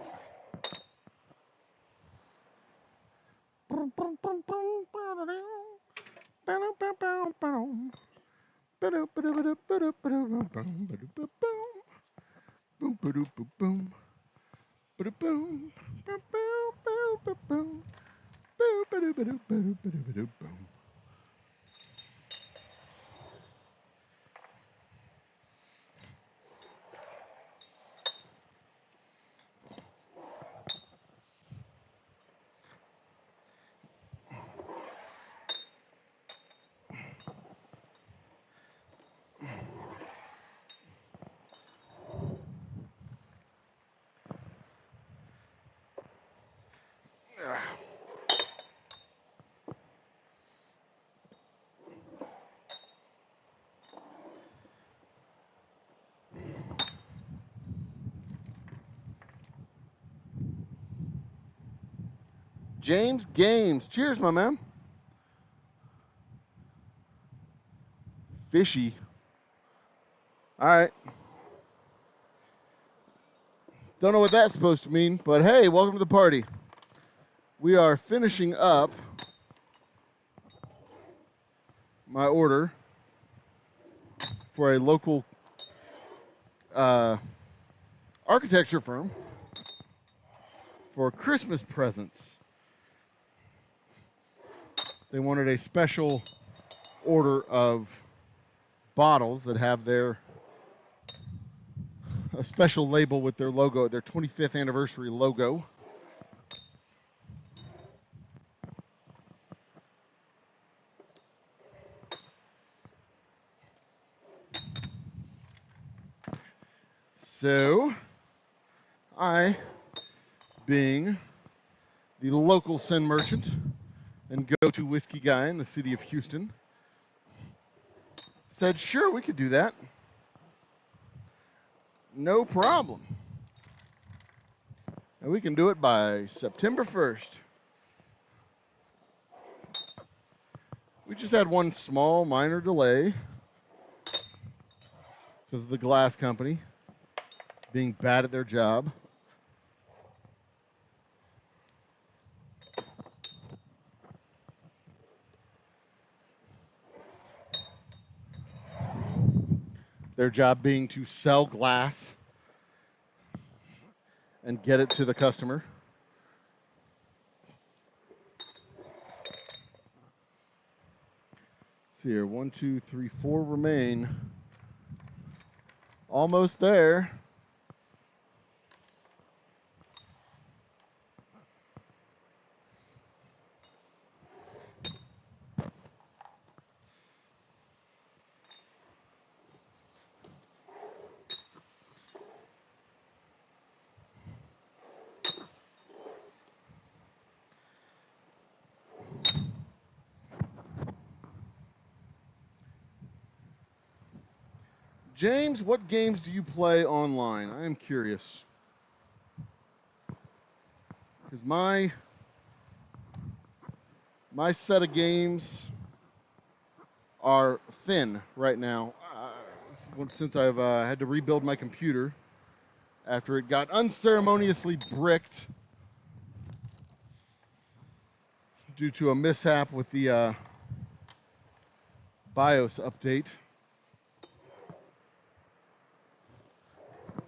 James Games. Cheers, my man. Fishy. All right. Don't know what that's supposed to mean, but hey, welcome to the party. We are finishing up my order for a local architecture firm for Christmas presents. They wanted a special order of bottles that have a special label with their logo, their 25th anniversary logo. So, I, being the local Sin merchant and go-to whiskey guy in the city of Houston, said, sure, we could do that. No problem. And we can do it by September 1st. We just had one small minor delay because of the glass company being bad at their job. Their job being to sell glass and get it to the customer. Let's see here, 1, 2, 3, 4 remain. Almost there. James, what games do you play online? I am curious. Because my set of games are thin right now. Since I've had to rebuild my computer after it got unceremoniously bricked due to a mishap with the BIOS update.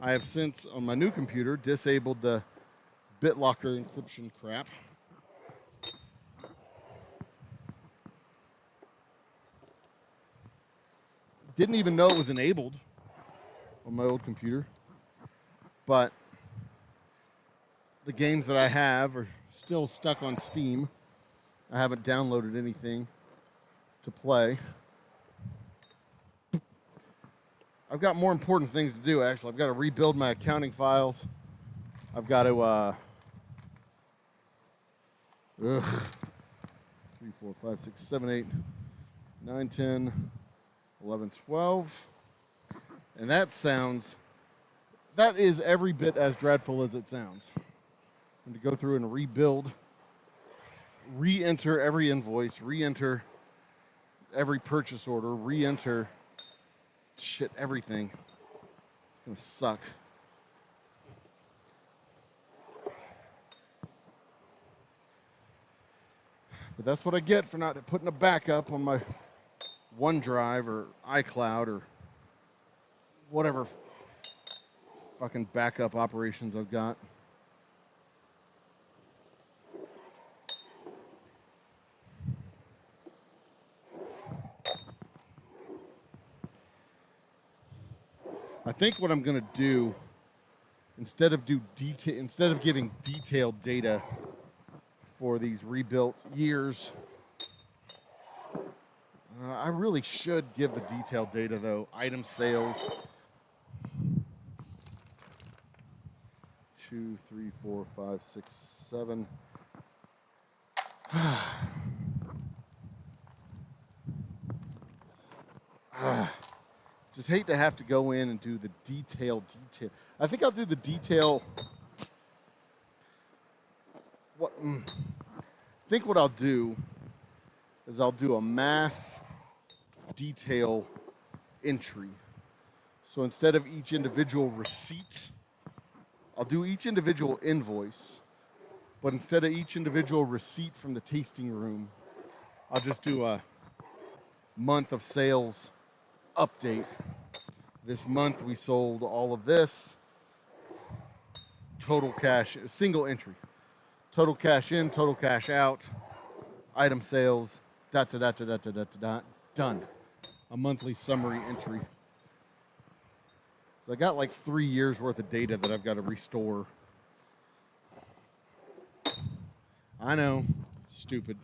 I have since, on my new computer, disabled the BitLocker encryption crap. Didn't even know it was enabled on my old computer. But the games that I have are still stuck on Steam. I haven't downloaded anything to play. I've got more important things to do, actually. I've got to rebuild my accounting files. I've got to, 3, 4, 5, 6, 7, 8, 9, 10, 11, 12. And that is every bit as dreadful as it sounds. And to go through and rebuild, re-enter every invoice, re-enter every purchase order, re-enter everything. It's gonna suck. But that's what I get for not putting a backup on my OneDrive or iCloud or whatever fucking backup operations I've got. I think what I'm going to do, instead of giving detailed data for these rebuilt years, I really should give the detailed data though. Item sales. 2, 3, 4, 5, 6, 7. Just hate to have to go in and do the detail. I think I'll do the detail. I think what I'll do is I'll do a mass detail entry. So instead of each individual receipt, I'll do each individual invoice. But instead of each individual receipt from the tasting room, I'll just do a month of sales update. This month we sold all of this. Total cash, single entry. Total cash in, total cash out. Item sales, done. A monthly summary entry. So I got like 3 years worth of data that I've got to restore. I know, stupid.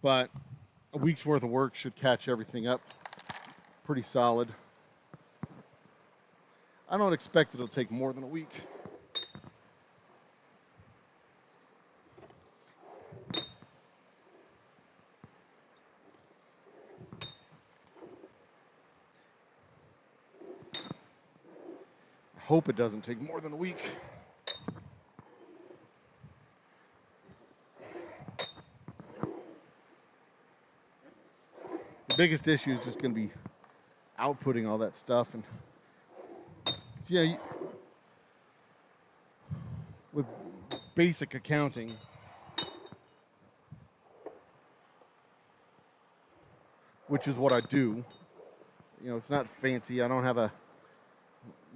But a week's worth of work should catch everything up pretty solid. I don't expect it'll take more than a week. hope it doesn't take more than a week. The biggest issue is just going to be outputting all that stuff. And yeah, with basic accounting, which is what I do, you know, it's not fancy. I don't have a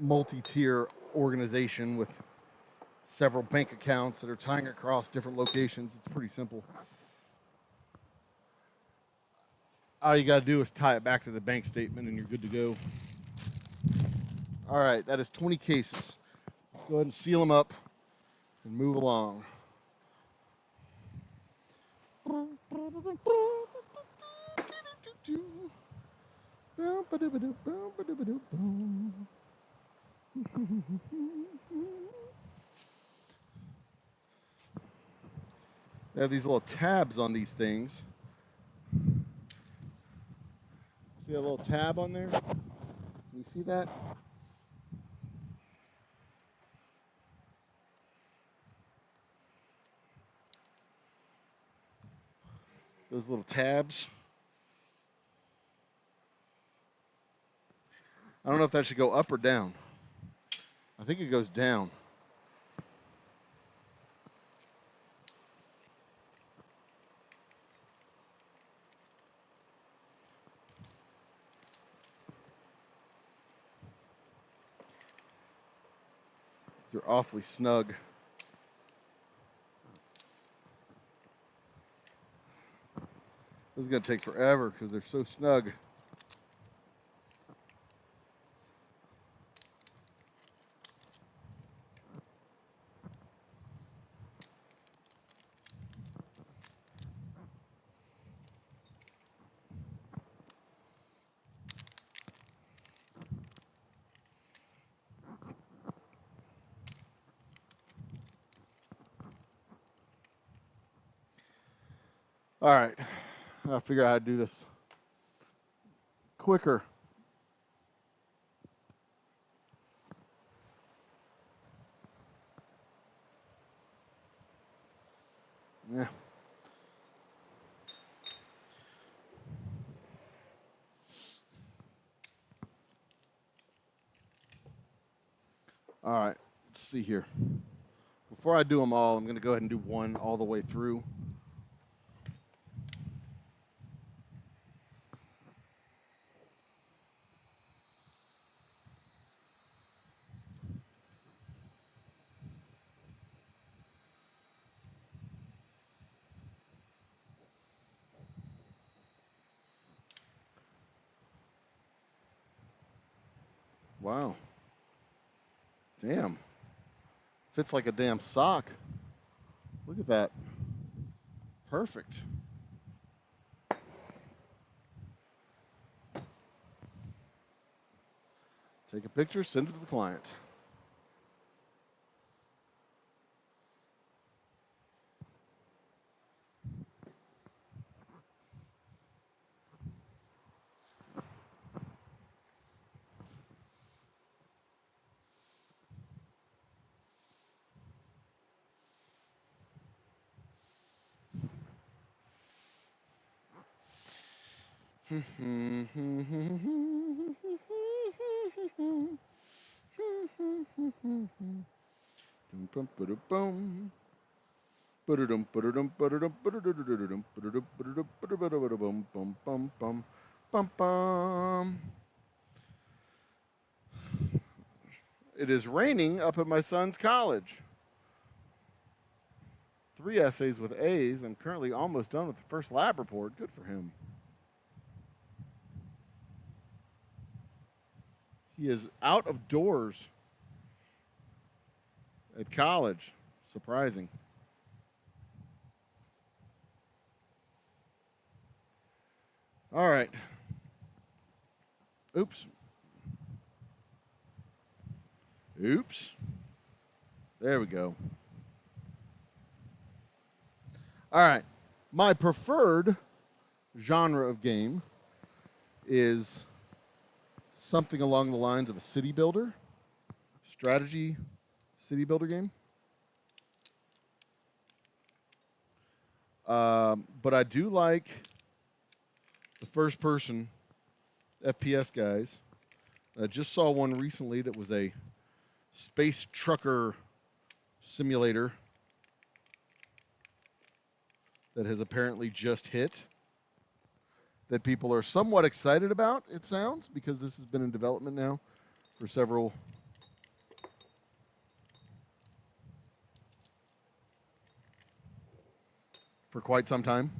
multi-tier organization with several bank accounts that are tying across different locations. It's pretty simple. All you got to do is tie it back to the bank statement and you're good to go. All right, that is 20 cases. Let's go ahead and seal them up and move along. They have these little tabs on these things. See a little tab on there? Can you see that? Those little tabs. I don't know if that should go up or down. I think it goes down. They're awfully snug. This is going to take forever because they're so snug. All right, I'll figure out how to do this quicker. Yeah. All right, let's see here. Before I do them all, I'm going to go ahead and do one all the way through. Wow. Damn. Fits like a damn sock. Look at that. Perfect. Take a picture, send it to the client. It is raining up at my son's college. 3 essays with A's. I'm currently almost done with the first lab report. Good for him. He is out of doors at college. Surprising. All right. Oops. Oops. There we go. All right. My preferred genre of game is something along the lines of a city builder. strategy city builder game. But I do like the first person FPS guys. I just saw one recently that was a space trucker simulator that has apparently just hit, that people are somewhat excited about, it sounds, because this has been in development now for quite some time.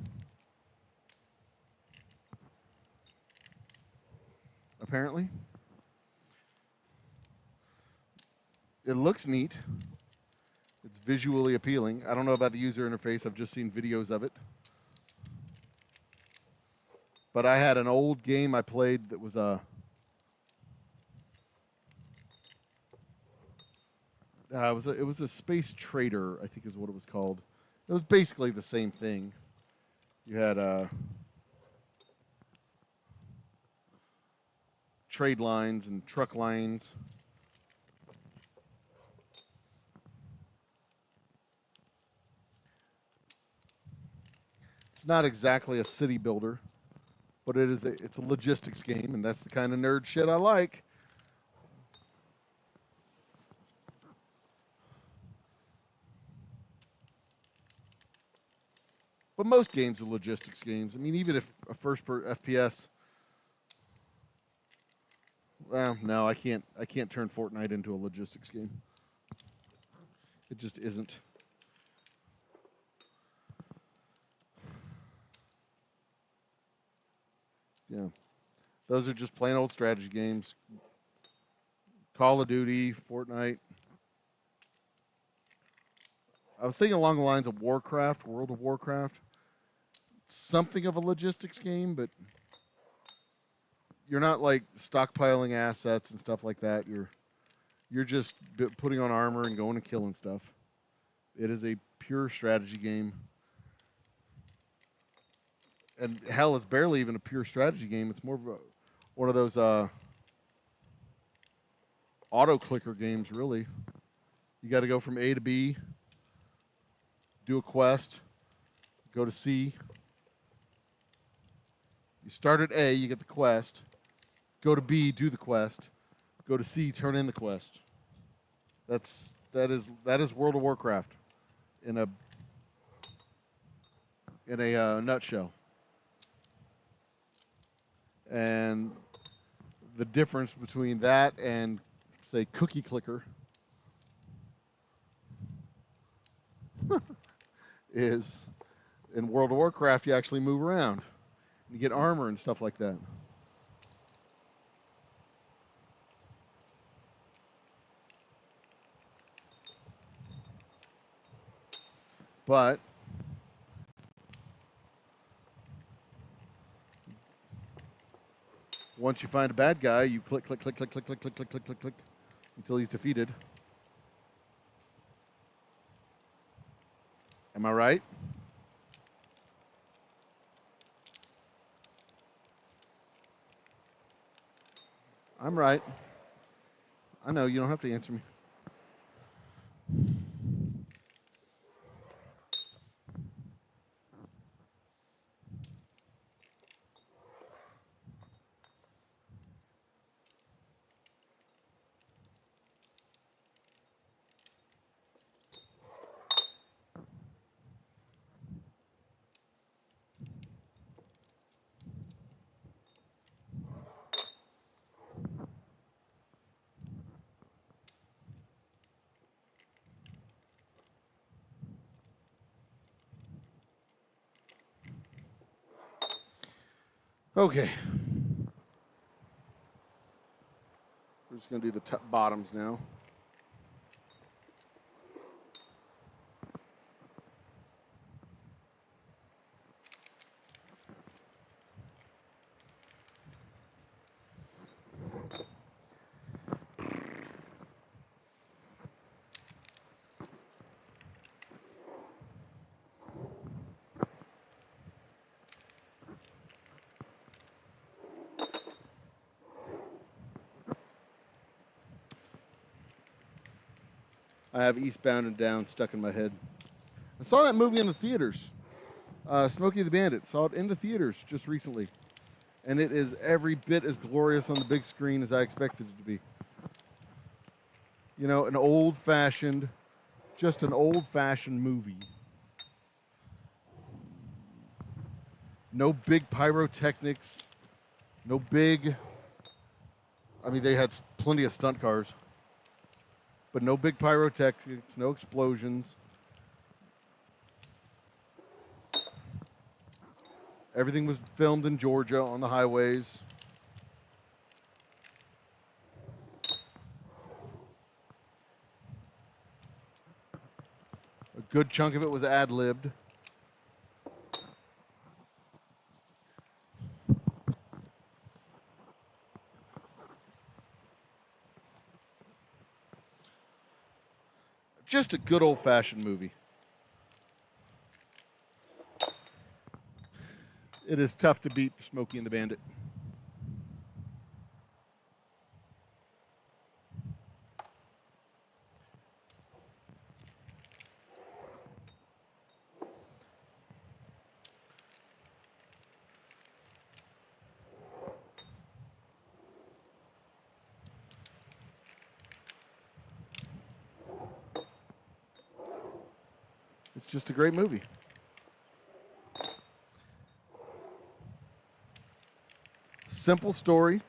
Apparently. It looks neat. It's visually appealing. I don't know about the user interface. I've just seen videos of it. But I had an old game I played that was it was a space trader, I think is what it was called. It was basically the same thing. You had trade lines and truck lines. It's not exactly a city builder, but it's a logistics game, and that's the kind of nerd shit I like. But most games are logistics games. I mean, even if a FPS. Well, no, I can't turn Fortnite into a logistics game. It just isn't. Yeah. Those are just plain old strategy games. Call of Duty, Fortnite. I was thinking along the lines of Warcraft, World of Warcraft. It's something of a logistics game, but you're not like stockpiling assets and stuff like that. You're just putting on armor and going and killing stuff. It is a pure strategy game. And hell, it's barely even a pure strategy game. It's more of one of those auto clicker games, really. You got to go from A to B, do a quest, go to C. You start at A, you get the quest. Go to B, do the quest. Go to C, turn in the quest. That is World of Warcraft in a nutshell. And the difference between that and, say, Cookie Clicker is in World of Warcraft you actually move around. You get armor and stuff like that. But once you find a bad guy, you click, click, click, click, click, click, click, click, click, click, click, until he's defeated. Am I right? I'm right. I know, you don't have to answer me. Okay. We're just going to do the bottoms now. I have Eastbound and Down stuck in my head. I saw that movie in the theaters. Smokey the Bandit. Saw it in the theaters just recently. And it is every bit as glorious on the big screen as I expected it to be. You know, an old-fashioned movie. No big pyrotechnics. No big... I mean, they had plenty of stunt cars. But no big pyrotechnics, no explosions. Everything was filmed in Georgia on the highways. A good chunk of it was ad-libbed. Just a good old-fashioned movie. It is tough to beat Smokey and the Bandit. It's just a great movie. Simple story.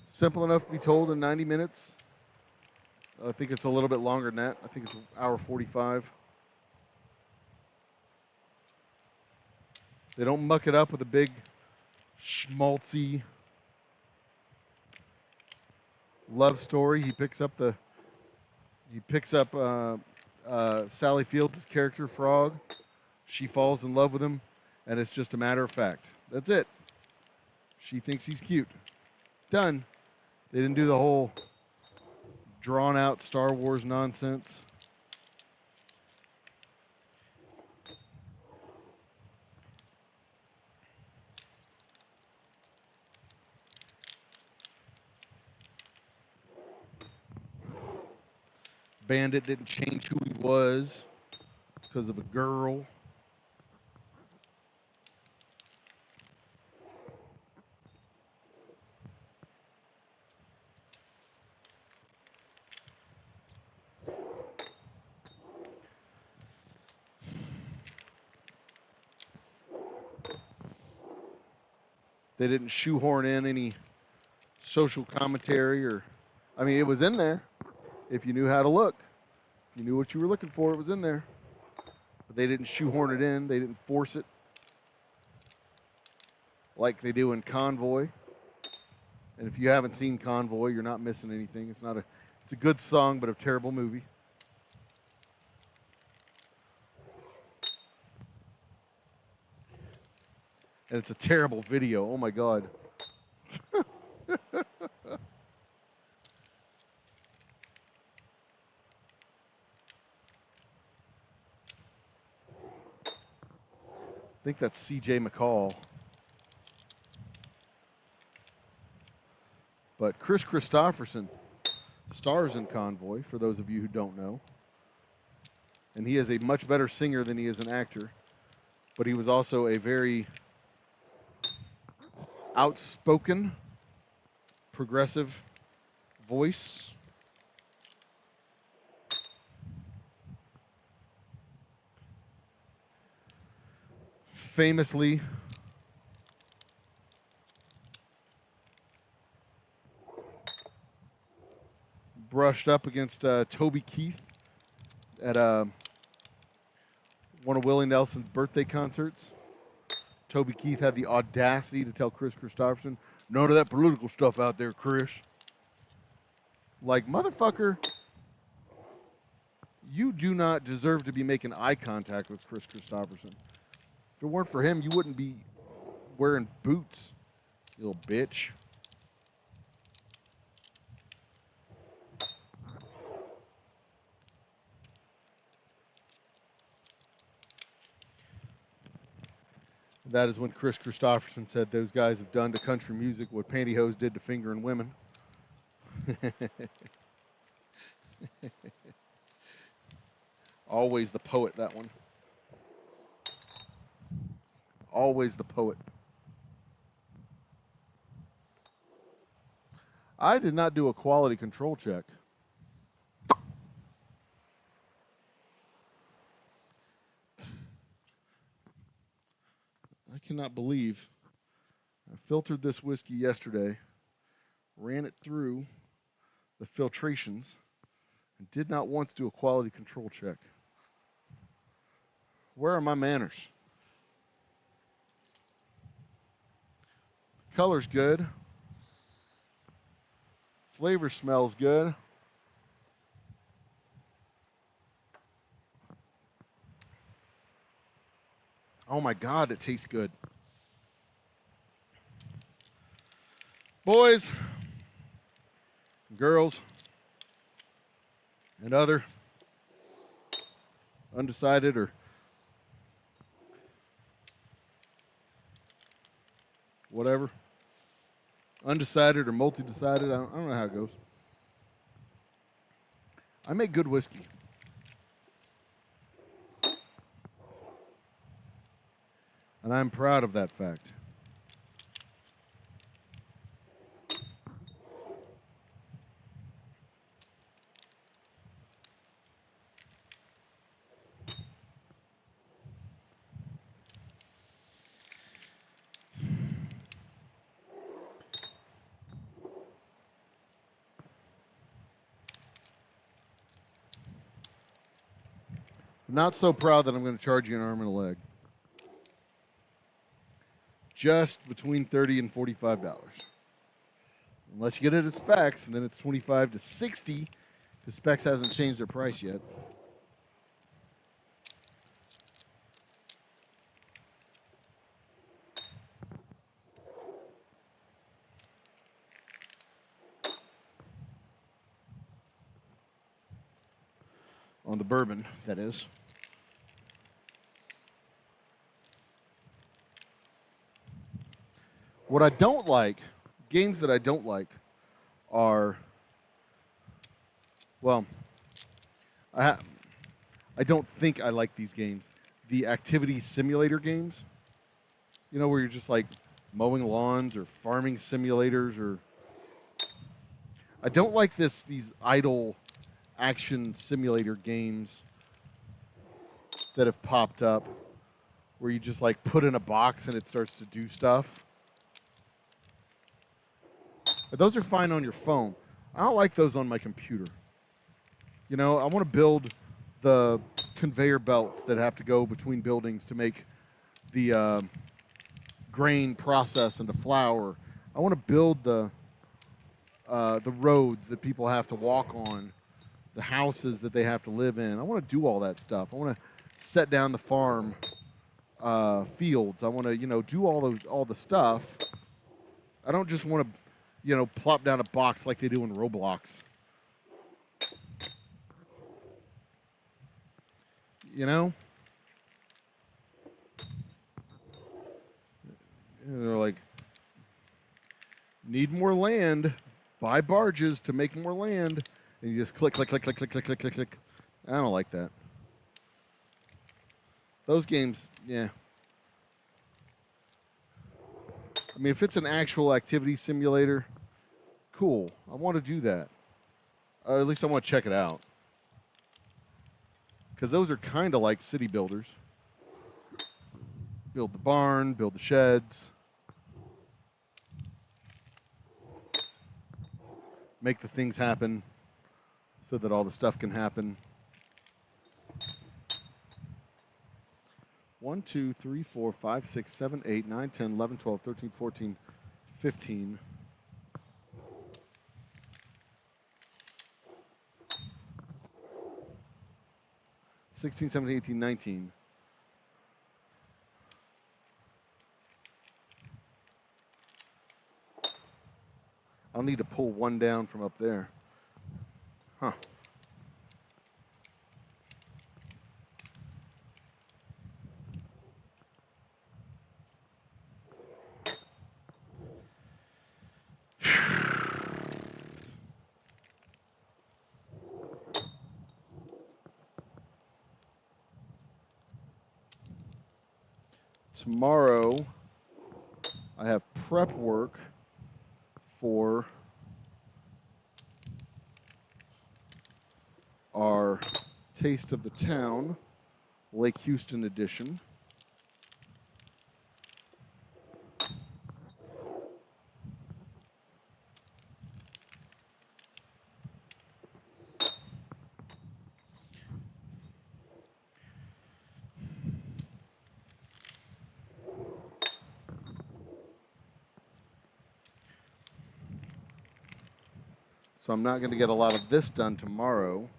Simple enough to be told in 90 minutes. I think it's a little bit longer than that. I think it's an hour 45. They don't muck it up with a big schmaltzy love story. He picks up Sally Fields' character, Frog. She falls in love with him, and it's just a matter of fact. That's it. She thinks he's cute. Done. They didn't do the whole drawn-out Star Wars nonsense. Bandit didn't change who he was because of a girl. They didn't shoehorn in any social commentary I mean, it was in there. If you knew how to look, if you knew what you were looking for, it was in there. But they didn't shoehorn it in. They didn't force it like they do in Convoy. And if you haven't seen Convoy, you're not missing anything. It's a good song, but a terrible movie. And it's a terrible video. Oh my God. I think that's C.J. McCall. But Chris Christopherson stars in Convoy, for those of you who don't know. And he is a much better singer than he is an actor. But he was also a very outspoken, progressive voice. Famously brushed up against Toby Keith at one of Willie Nelson's birthday concerts. Toby Keith had the audacity to tell Chris Christopherson, "None of that political stuff out there, Chris." Like, motherfucker, you do not deserve to be making eye contact with Chris Christopherson. If it weren't for him, you wouldn't be wearing boots, you little bitch. That is when Chris Christopherson said those guys have done to country music what Pantyhose did to fingering women. Always the poet, that one. Always the poet. I did not do a quality control check. I cannot believe I filtered this whiskey yesterday, ran it through the filtrations, and did not once do a quality control check. Where are my manners? Color's good. Flavor smells good. Oh my God, it tastes good. Boys, girls, and other undecided or whatever, undecided or multi-decided, I don't know how it goes. I make good whiskey. And I'm proud of that fact. Not so proud that I'm going to charge you an arm and a leg. Just between $30 and $45. Unless you get it at Specs, and then it's $25 to $60, because Specs hasn't changed their price yet. On the bourbon, that is. What I don't like, games that I don't like, are, well, I don't think I like these games. The activity simulator games, you know, where you're just like mowing lawns or farming simulators, or I don't like these idle action simulator games that have popped up where you just like put in a box and it starts to do stuff. Those are fine on your phone. I don't like those on my computer. You know, I want to build the conveyor belts that have to go between buildings to make the grain process into flour. I want to build the roads that people have to walk on, the houses that they have to live in. I want to do all that stuff. I want to set down the farm fields. I want to, you know, do all the stuff. I don't just want to, you know, plop down a box like they do in Roblox. You know? And they're like, need more land, buy barges to make more land. And you just click, click, click, click, click, click, click, click, click. I don't like that. Those games, yeah. I mean, if it's an actual activity simulator, cool. I want to do that. At least I want to check it out. Because those are kind of like city builders. Build the barn, build the sheds. Make the things happen so that all the stuff can happen. 1, 2, 3, 4, 5, 6, 7, 8, 9, 10, 11, 12, 13, 14, 15. 16, 17, 18, 19. I'll need to pull one down from up there. Huh. tomorrow I have prep work for our Taste of the Town Lake Houston edition. So I'm not going to get a lot of this done tomorrow.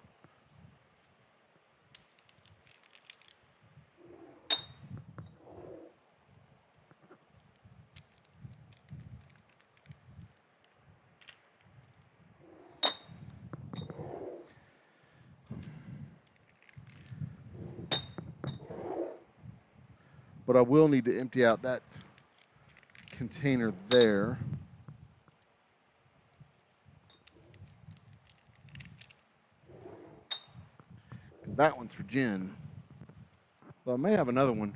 But I will need to empty out that container there. Because that one's for gin. So I may have another one.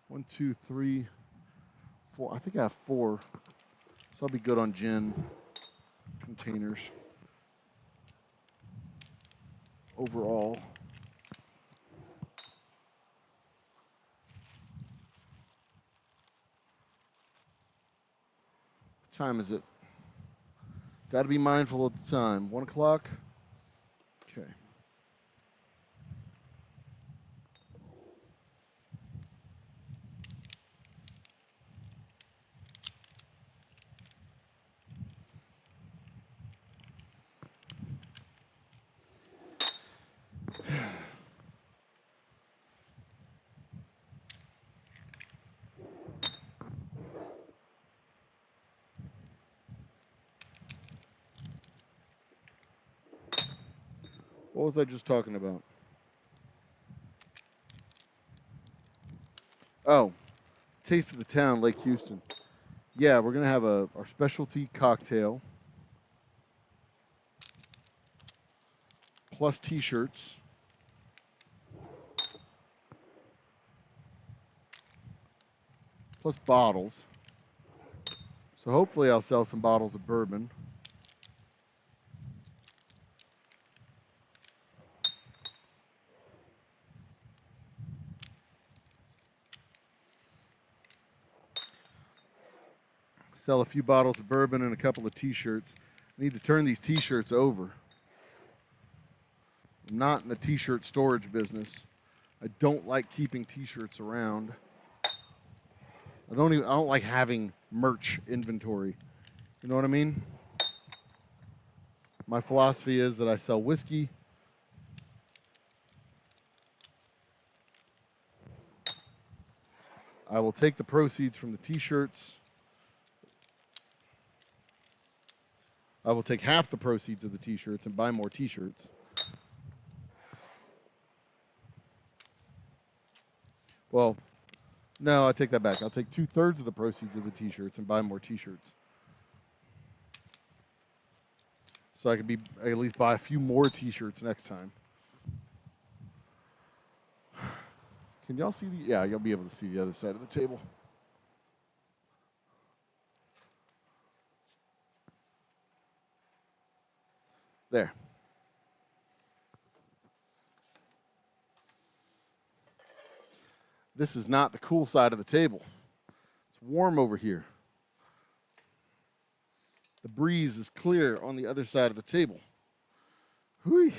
1, 2, 3, 4. I think I have 4. So I'll be good on gin containers overall. What time is it? Got to be mindful of the time. 1 o'clock? Okay. What was I just talking about? Oh, Taste of the Town, Lake Houston. Yeah, we're going to have our specialty cocktail plus T-shirts. Plus bottles. So hopefully I'll sell some bottles of bourbon. Sell a few bottles of bourbon and a couple of T-shirts. I need to turn these T-shirts over. I'm not in the T-shirt storage business. I don't like keeping T-shirts around. I don't like having merch inventory. You know what I mean? My philosophy is that I sell whiskey. I will take the proceeds from the T-shirts. I will take half the proceeds of the T-shirts and buy more T-shirts. Well, no, I take that back. I'll take 2/3 of the proceeds of the T-shirts and buy more T-shirts. So I could at least buy a few more T-shirts next time. Can y'all see yeah, you'll be able to see the other side of the table. There. This is not the cool side of the table. It's warm over here. The breeze is clear on the other side of the table. Hui.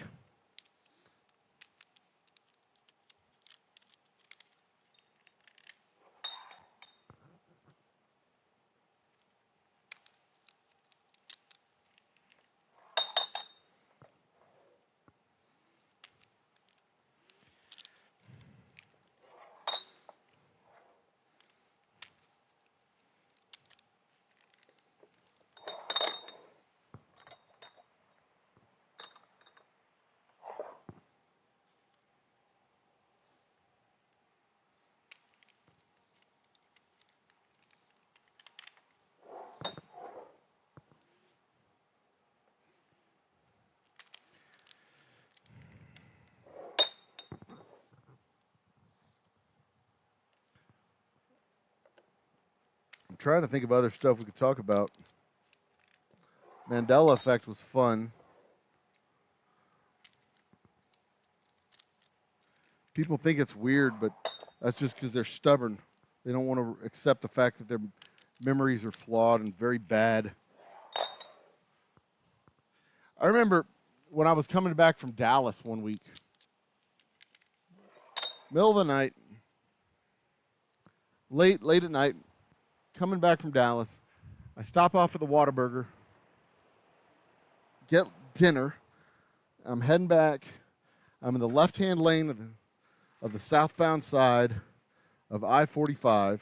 trying to think of other stuff we could talk about. Mandela effect was fun. People think it's weird, but that's just because they're stubborn. They don't want to accept the fact that their memories are flawed and very bad. I remember when I was coming back from Dallas one week, middle of the night, late at night, coming back from Dallas, I stop off at the Whataburger, get dinner. I'm heading back. I'm in the left-hand lane of the southbound side of I-45.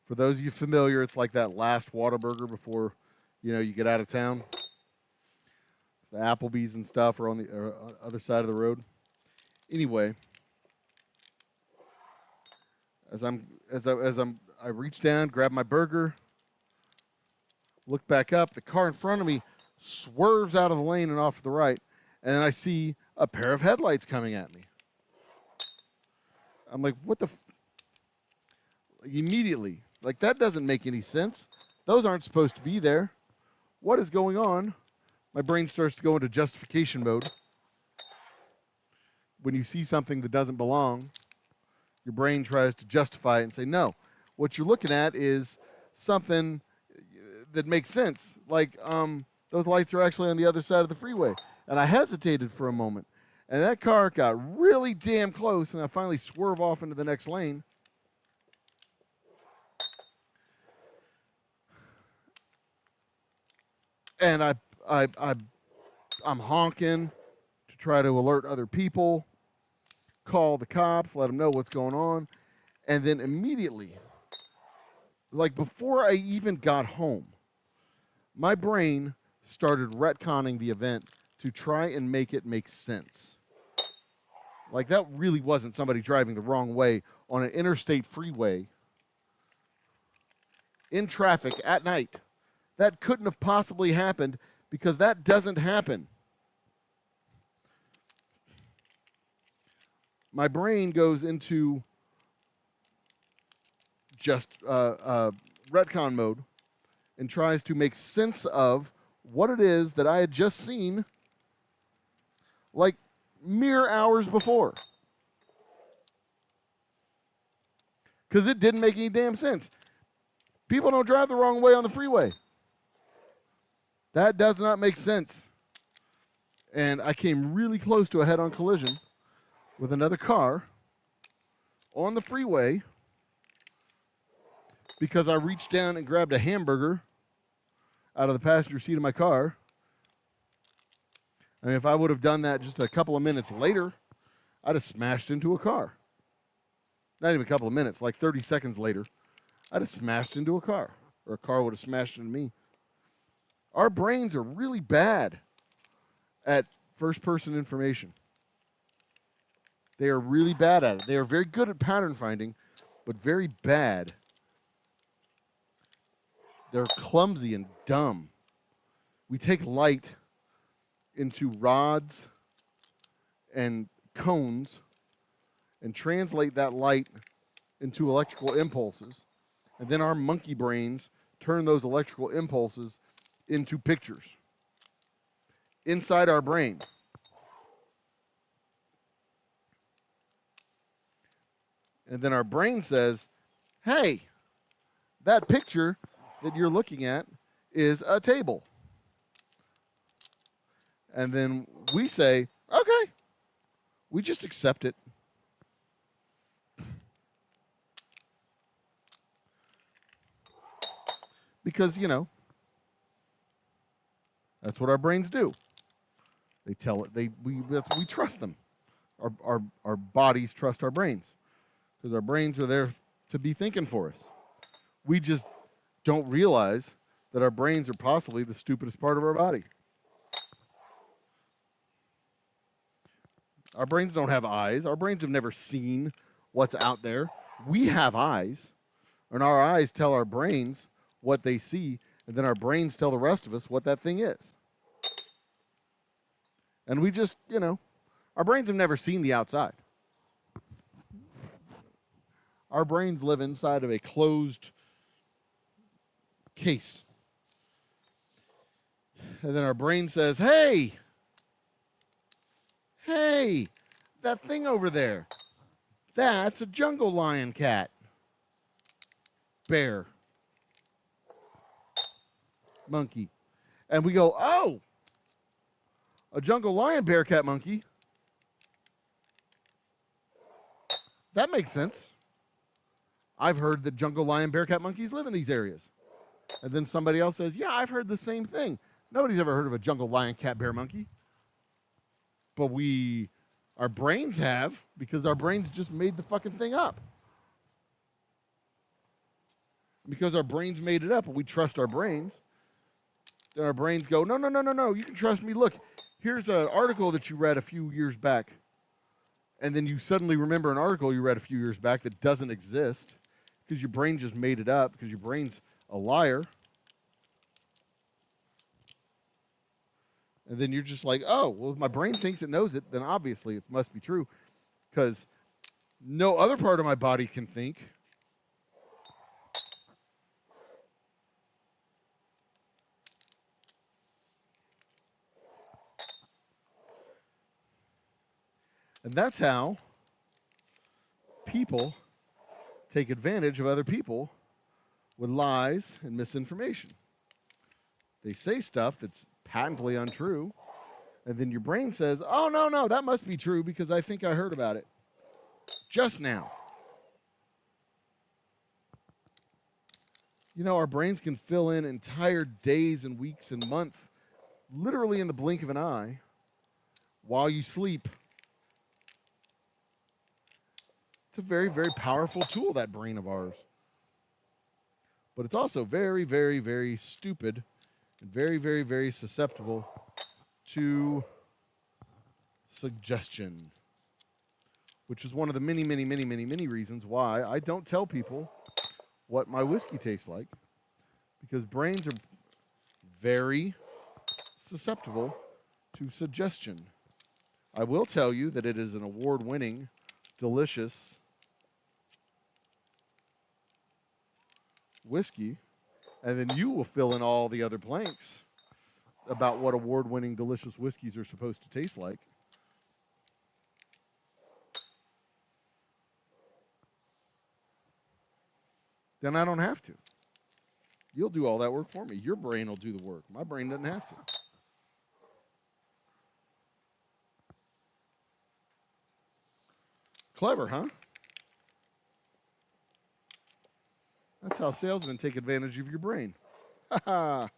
For those of you familiar, it's like that last Whataburger before, you get out of town. The Applebee's and stuff are on the other side of the road. Anyway, I reach down, grab my burger, look back up. The car in front of me swerves out of the lane and off to the right, and then I see a pair of headlights coming at me. I'm like, what the? Immediately, like, that doesn't make any sense. Those aren't supposed to be there. What is going on? My brain starts to go into justification mode. When you see something that doesn't belong, your brain tries to justify it and say, no, what you're looking at is something that makes sense. Like, those lights are actually on the other side of the freeway. And I hesitated for a moment. And that car got really damn close, and I finally swerve off into the next lane. And I'm honking to try to alert other people, call the cops, let them know what's going on. And then immediately, like before I even got home, my brain started retconning the event to try and make it make sense. Like, that really wasn't somebody driving the wrong way on an interstate freeway in traffic at night. That couldn't have possibly happened because that doesn't happen. My brain goes into just retcon mode and tries to make sense of what it is that I had just seen like mere hours before. Because it didn't make any damn sense. People don't drive the wrong way on the freeway. That does not make sense. And I came really close to a head-on collision with another car on the freeway because I reached down and grabbed a hamburger out of the passenger seat of my car. I mean, if I would have done that just a couple of minutes later, I'd have smashed into a car. Not even a couple of minutes, like 30 seconds later, I'd have smashed into a car, or a car would have smashed into me. Our brains are really bad at first-person information. They are really bad at it. They are very good at pattern finding, but very bad. They're clumsy and dumb. We take light into rods and cones and translate that light into electrical impulses. And then our monkey brains turn those electrical impulses into pictures inside our brain. And then our brain says, hey, that picture that you're looking at is a table. And then we say, okay, we just accept it. Because, that's what our brains do. They tell it. We trust them. Our bodies trust our brains because our brains are there to be thinking for us. We just don't realize that our brains are possibly the stupidest part of our body. Our brains don't have eyes. Our brains have never seen what's out there. We have eyes, and our eyes tell our brains what they see, and then our brains tell the rest of us what that thing is. And we just, Our brains have never seen the outside. Our brains live inside of a closed case. And then our brain says, hey, that thing over there, that's a jungle lion, cat, bear, monkey. And we go, oh, a jungle lion, bear, cat, monkey. That makes sense. I've heard that jungle lion, bear, cat, monkeys live in these areas. And then somebody else says, yeah, I've heard the same thing. Nobody's ever heard of a jungle lion, cat, bear, monkey. But our brains have, because our brains just made the fucking thing up. Because our brains made it up and we trust our brains, then our brains go, no, you can trust me. Look, here's an article that you read a few years back. And then you suddenly remember an article you read a few years back that doesn't exist because your brain just made it up because your brain's a liar. And then you're just like, oh, well, if my brain thinks it knows it, then obviously it must be true because no other part of my body can think. And that's how people take advantage of other people with lies and misinformation. They say stuff that's patently untrue, and then your brain says, oh, no, that must be true because I think I heard about it just now. You know, our brains can fill in entire days and weeks and months, literally in the blink of an eye, while you sleep. It's a very, very powerful tool, that brain of ours. But it's also very, very, very stupid and very, very, very susceptible to suggestion, which is one of the many, many, many, many, many reasons why I don't tell people what my whiskey tastes like, because brains are very susceptible to suggestion. I will tell you that it is an award-winning, delicious whiskey, and then you will fill in all the other blanks about what award-winning delicious whiskeys are supposed to taste like. Then I don't have to. You'll do all that work for me. Your brain will do the work. My brain doesn't have to. Clever, huh? That's how salesmen take advantage of your brain. Ha ha.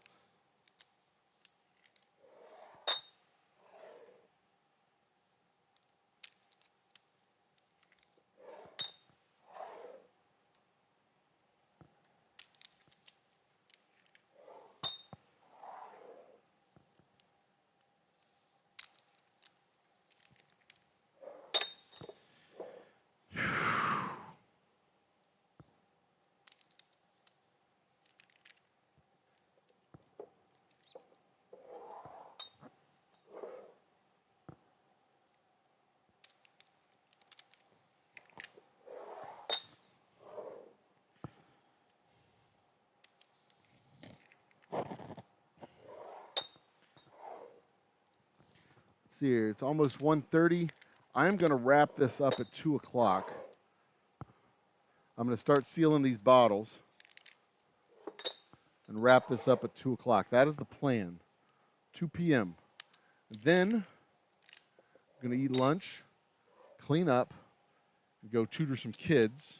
See here, it's almost 1:30. I'm going to wrap this up at 2 o'clock. I'm going to start sealing these bottles and wrap this up at 2 o'clock. That is the plan, 2 p.m. Then I'm going to eat lunch, clean up, and go tutor some kids.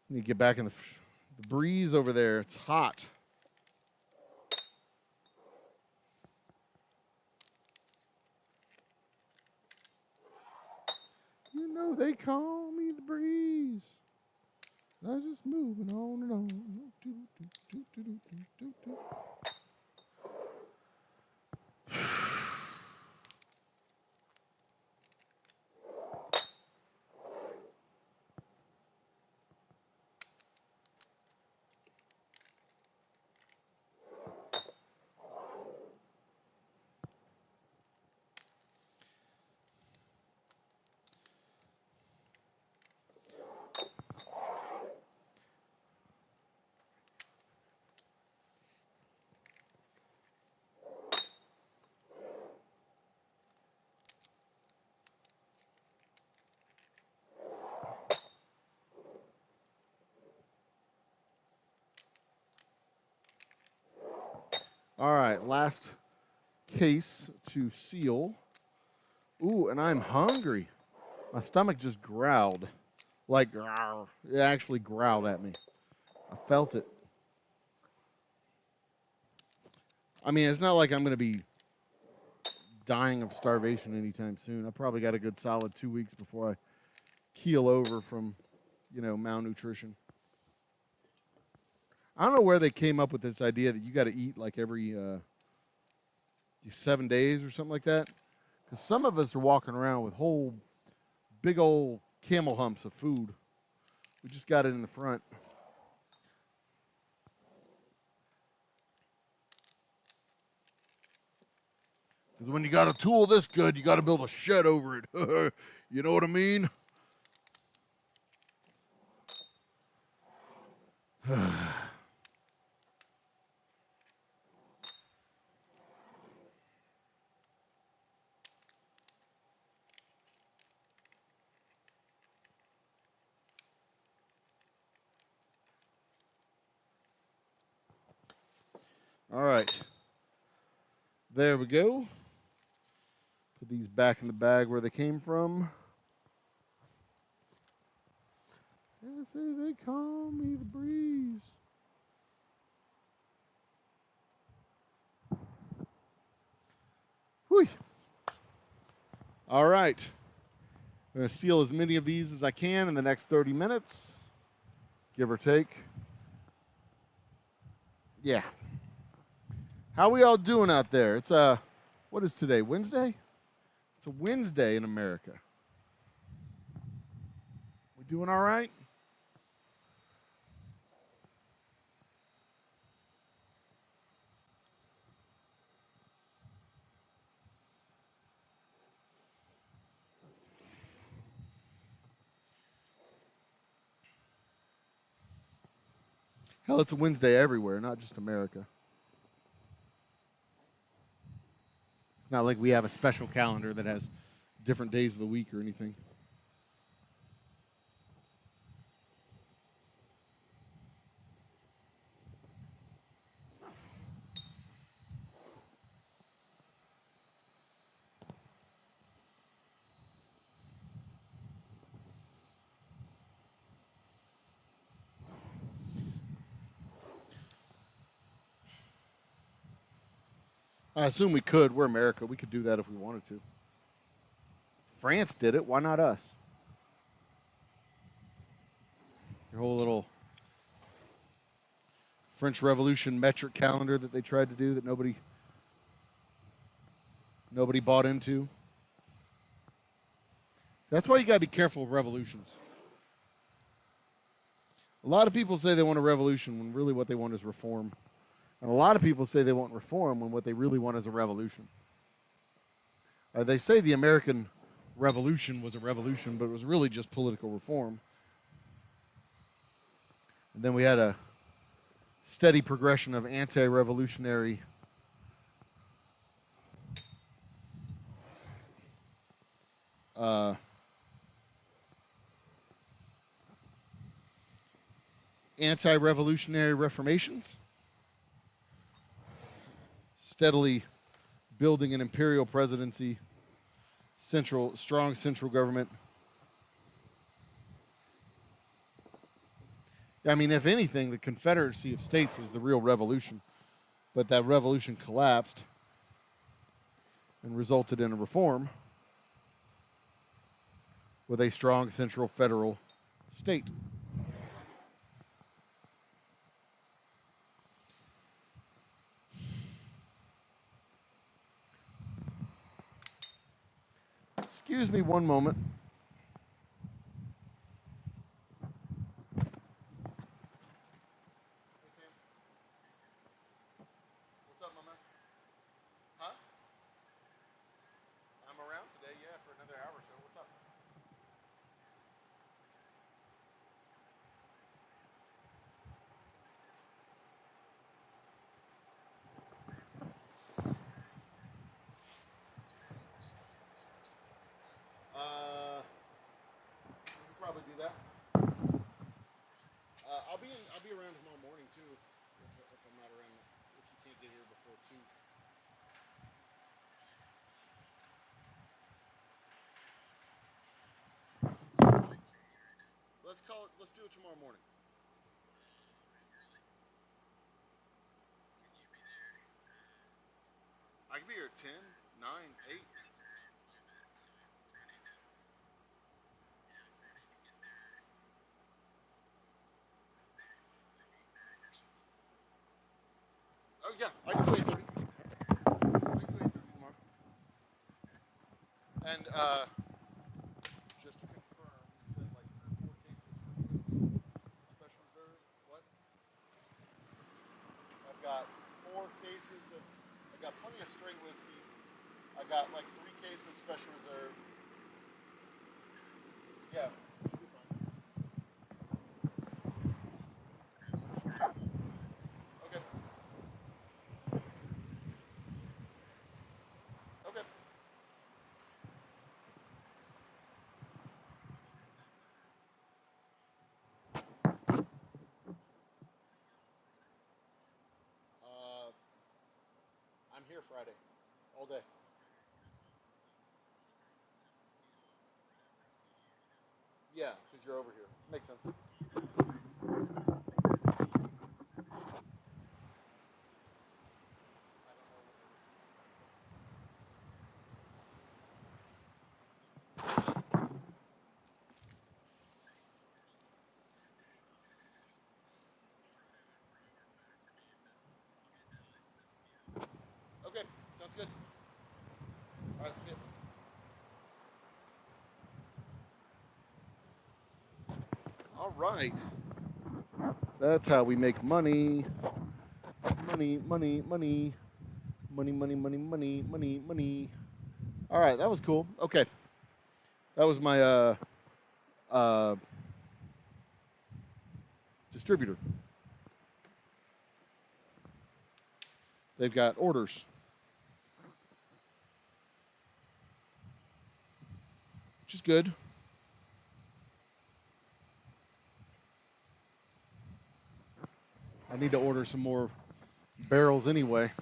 I need to get back in the breeze over there. It's hot. You know Oh, they call me the breeze. I'm just moving on and on. Do, do, do, do, do, do, do. All right, last case to seal. Ooh, and I'm hungry. My stomach just growled. Like, it actually growled at me. I felt it. I mean, it's not like I'm going to be dying of starvation anytime soon. I probably got a good solid 2 weeks before I keel over from, malnutrition. I don't know where they came up with this idea that you got to eat like every 7 days or something like that. Because some of us are walking around with whole big old camel humps of food. We just got it in the front. Because when you got a tool this good, you got to build a shed over it. You know what I mean? All right. There we go. Put these back in the bag where they came from. They say they call me the breeze. Whew. All right. I'm going to seal as many of these as I can in the next 30 minutes, give or take. Yeah. How we all doing out there? It's what is today? Wednesday? It's a Wednesday in America. We doing all right? Hell, it's a Wednesday everywhere, not just America. It's not like we have a special calendar that has different days of the week or anything. I assume we could. We're America. We could do that if we wanted to. France did it. Why not us? Your whole little French Revolution metric calendar that they tried to do that nobody bought into. That's why you got to be careful of revolutions. A lot of people say they want a revolution when really what they want is reform. And a lot of people say they want reform when what they really want is a revolution. They say the American Revolution was a revolution, but it was really just political reform. And then we had a steady progression of anti-revolutionary anti-revolutionary reformations, steadily building an imperial presidency, strong central government. I mean, if anything, the Confederacy of States was the real revolution, but that revolution collapsed and resulted in a reform, with a strong central federal state. Excuse me one moment. Hey, Sam. What's up, my man? Huh? I'm around today, yeah, for another hour or so. What's up? We could probably do that. I'll be around tomorrow morning too if I'm not around. If you can't get here before 2. Let's call it. Let's do it tomorrow morning. I could be here at 10, 9, 8. Oh yeah, I can do 8:30. I can do 8:30 tomorrow. And just to confirm, you said like 3 or 4 cases for whiskey, special reserve. What? I've got 4 cases of. I got plenty of straight whiskey. I got like 3 cases special reserve. Yeah, should be fine. Okay. Okay. Uh, I'm here Friday, all day. Yeah, because you're over here. Makes sense. I don't know what Okay, sounds good. All right, see ya. All right. That's how we make money. Money, money, money. Money, money, money, money, money, money. All right, that was cool. Okay. That was my uh, distributor. They've got orders, which is good. I need to order some more barrels anyway.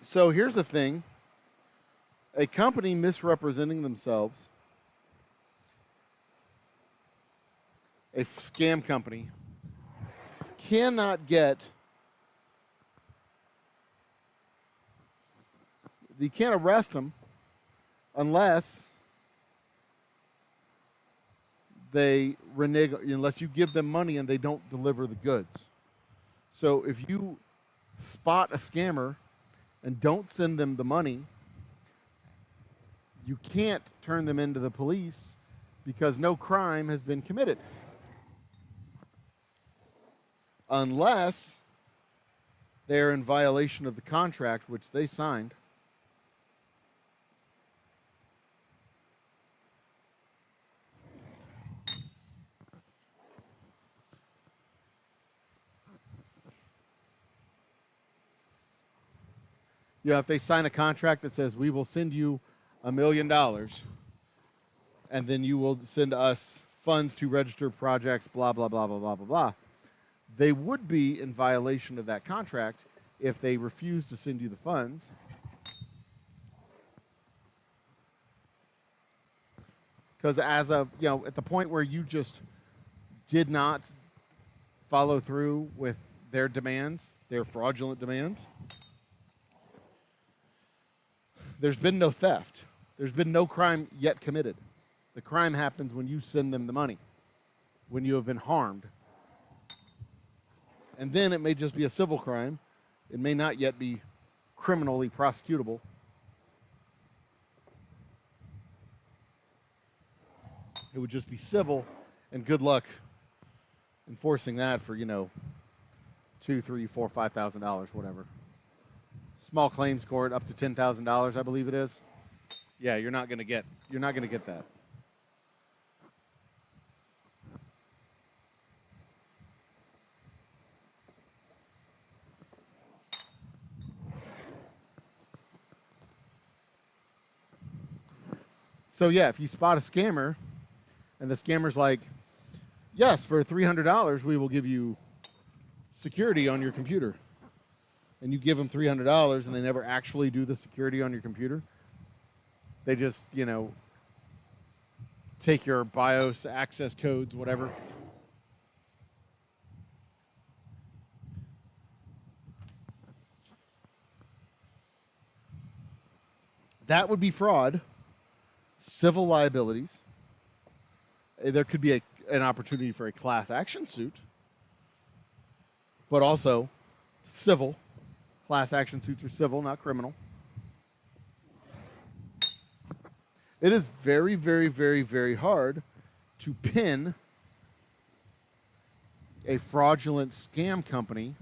So here's the thing. A company misrepresenting themselves, a scam company, cannot get, you can't arrest them unless they renege, unless you give them money and they don't deliver the goods. So if you spot a scammer and don't send them the money, you can't turn them into the police because no crime has been committed. Unless they're in violation of the contract which they signed. If they sign a contract that says we will send you $1 million and then you will send us funds to register projects, blah, blah, blah, blah, blah, blah, blah, they would be in violation of that contract if they refuse to send you the funds. Because as of, at the point where you just did not follow through with their demands, their fraudulent demands, there's been no theft. There's been no crime yet committed. The crime happens when you send them the money, when you have been harmed. And then it may just be a civil crime. It may not yet be criminally prosecutable. It would just be civil, and good luck enforcing that for, $2,000, $3,000, $4,000, $5,000, whatever. Small claims court up to $10,000, I believe it is. Yeah, you're not going to get that. So yeah, if you spot a scammer and the scammer's like, yes, for $300 we will give you security on your computer, and you give them $300 and they never actually do the security on your computer, they just, take your BIOS access codes, whatever. That would be fraud, civil liabilities. There could be an opportunity for a class action suit, but also civil. Class action suits are civil, not criminal. It is very, very, very, very hard to pin a fraudulent scam company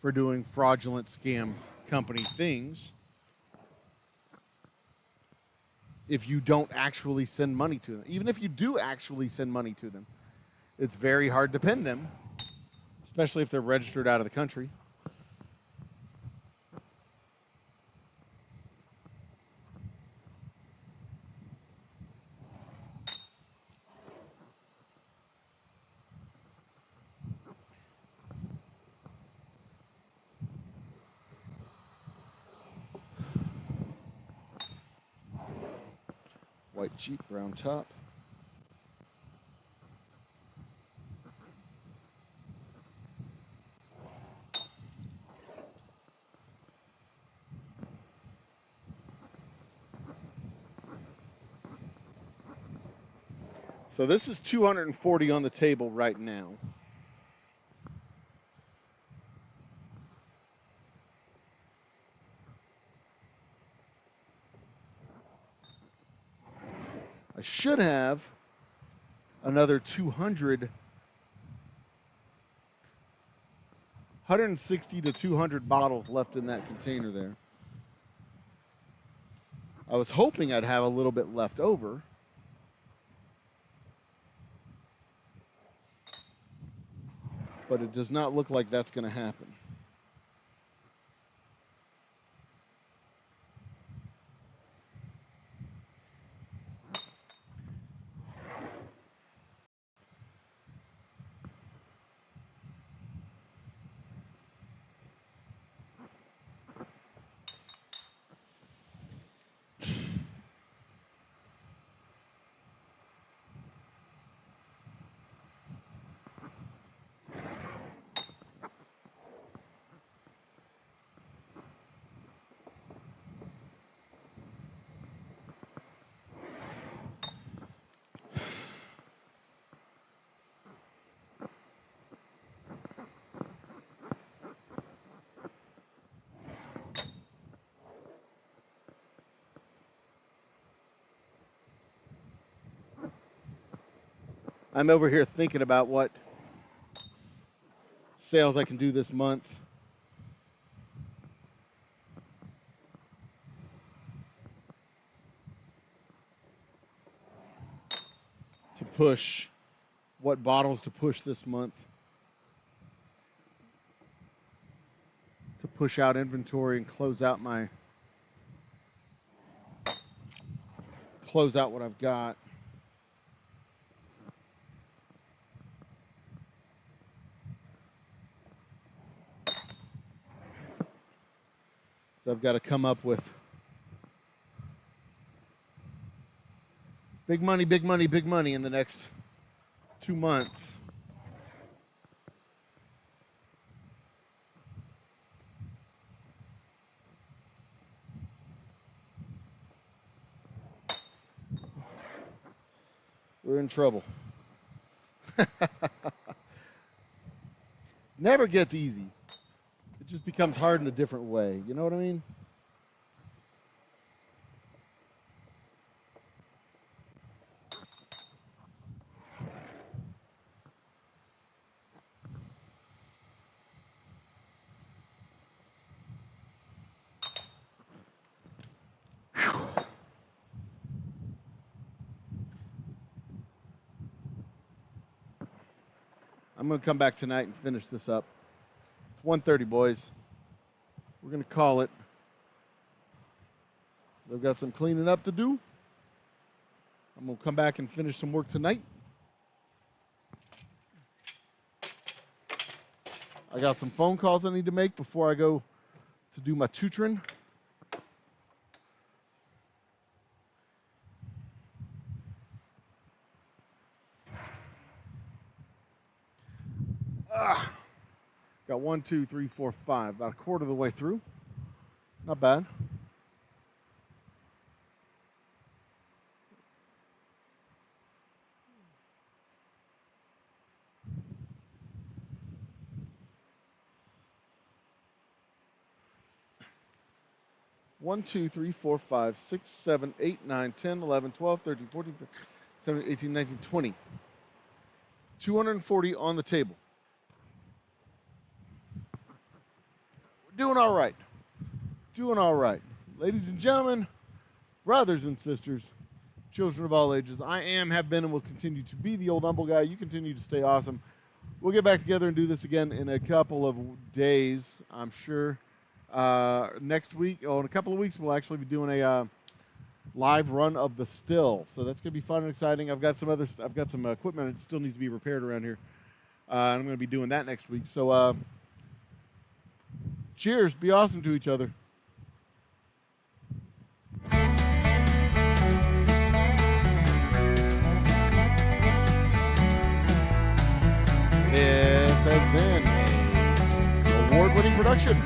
for doing fraudulent scam company things if you don't actually send money to them. Even if you do actually send money to them, it's very hard to pin them, especially if they're registered out of the country. White Jeep, brown top. So this is 240 on the table right now. I should have another 160 to 200 bottles left in that container there. I was hoping I'd have a little bit left over. But it does not look like that's going to happen. I'm over here thinking about what sales I can do this month. To push, what bottles to push this month. To push out inventory and close out what I've got. So I've got to come up with big money, big money, big money in the next 2 months. We're in trouble. Never gets easy. It just becomes hard in a different way. You know what I mean? I'm going to come back tonight and finish this up. It's 1:30, boys. We're going to call it. I've got some cleaning up to do. I'm going to come back and finish some work tonight. I got some phone calls I need to make before I go to do my tutoring. Got 1, 2, 3, 4, 5. About a quarter of the way through. Not bad. One, 2, 3, 4, 5, 6, 7, 8, 9, 10, 11, 12, 13, 14, 15, 17, 18, 19, 20. 240 on the table. Doing all right. Doing all right. Ladies and gentlemen, brothers and sisters, children of all ages, I am, have been, and will continue to be the Old Humble Guy. You continue to stay awesome. We'll get back together and do this again in a couple of days, I'm sure. Next week, in a couple of weeks, we'll actually be doing a live run of the still. So that's going to be fun and exciting. I've got some equipment that still needs to be repaired around here. I'm going to be doing that next week. So, cheers. Be awesome to each other. This has been an award-winning production.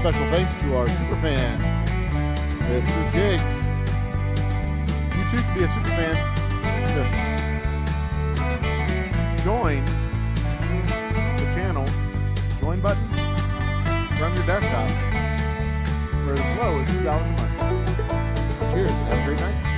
Special thanks to our superfan, Mr. Jigs. You too can be a superfan. Just join the channel. Join button from your desktop for as low as $2 a month. Cheers and have a great night.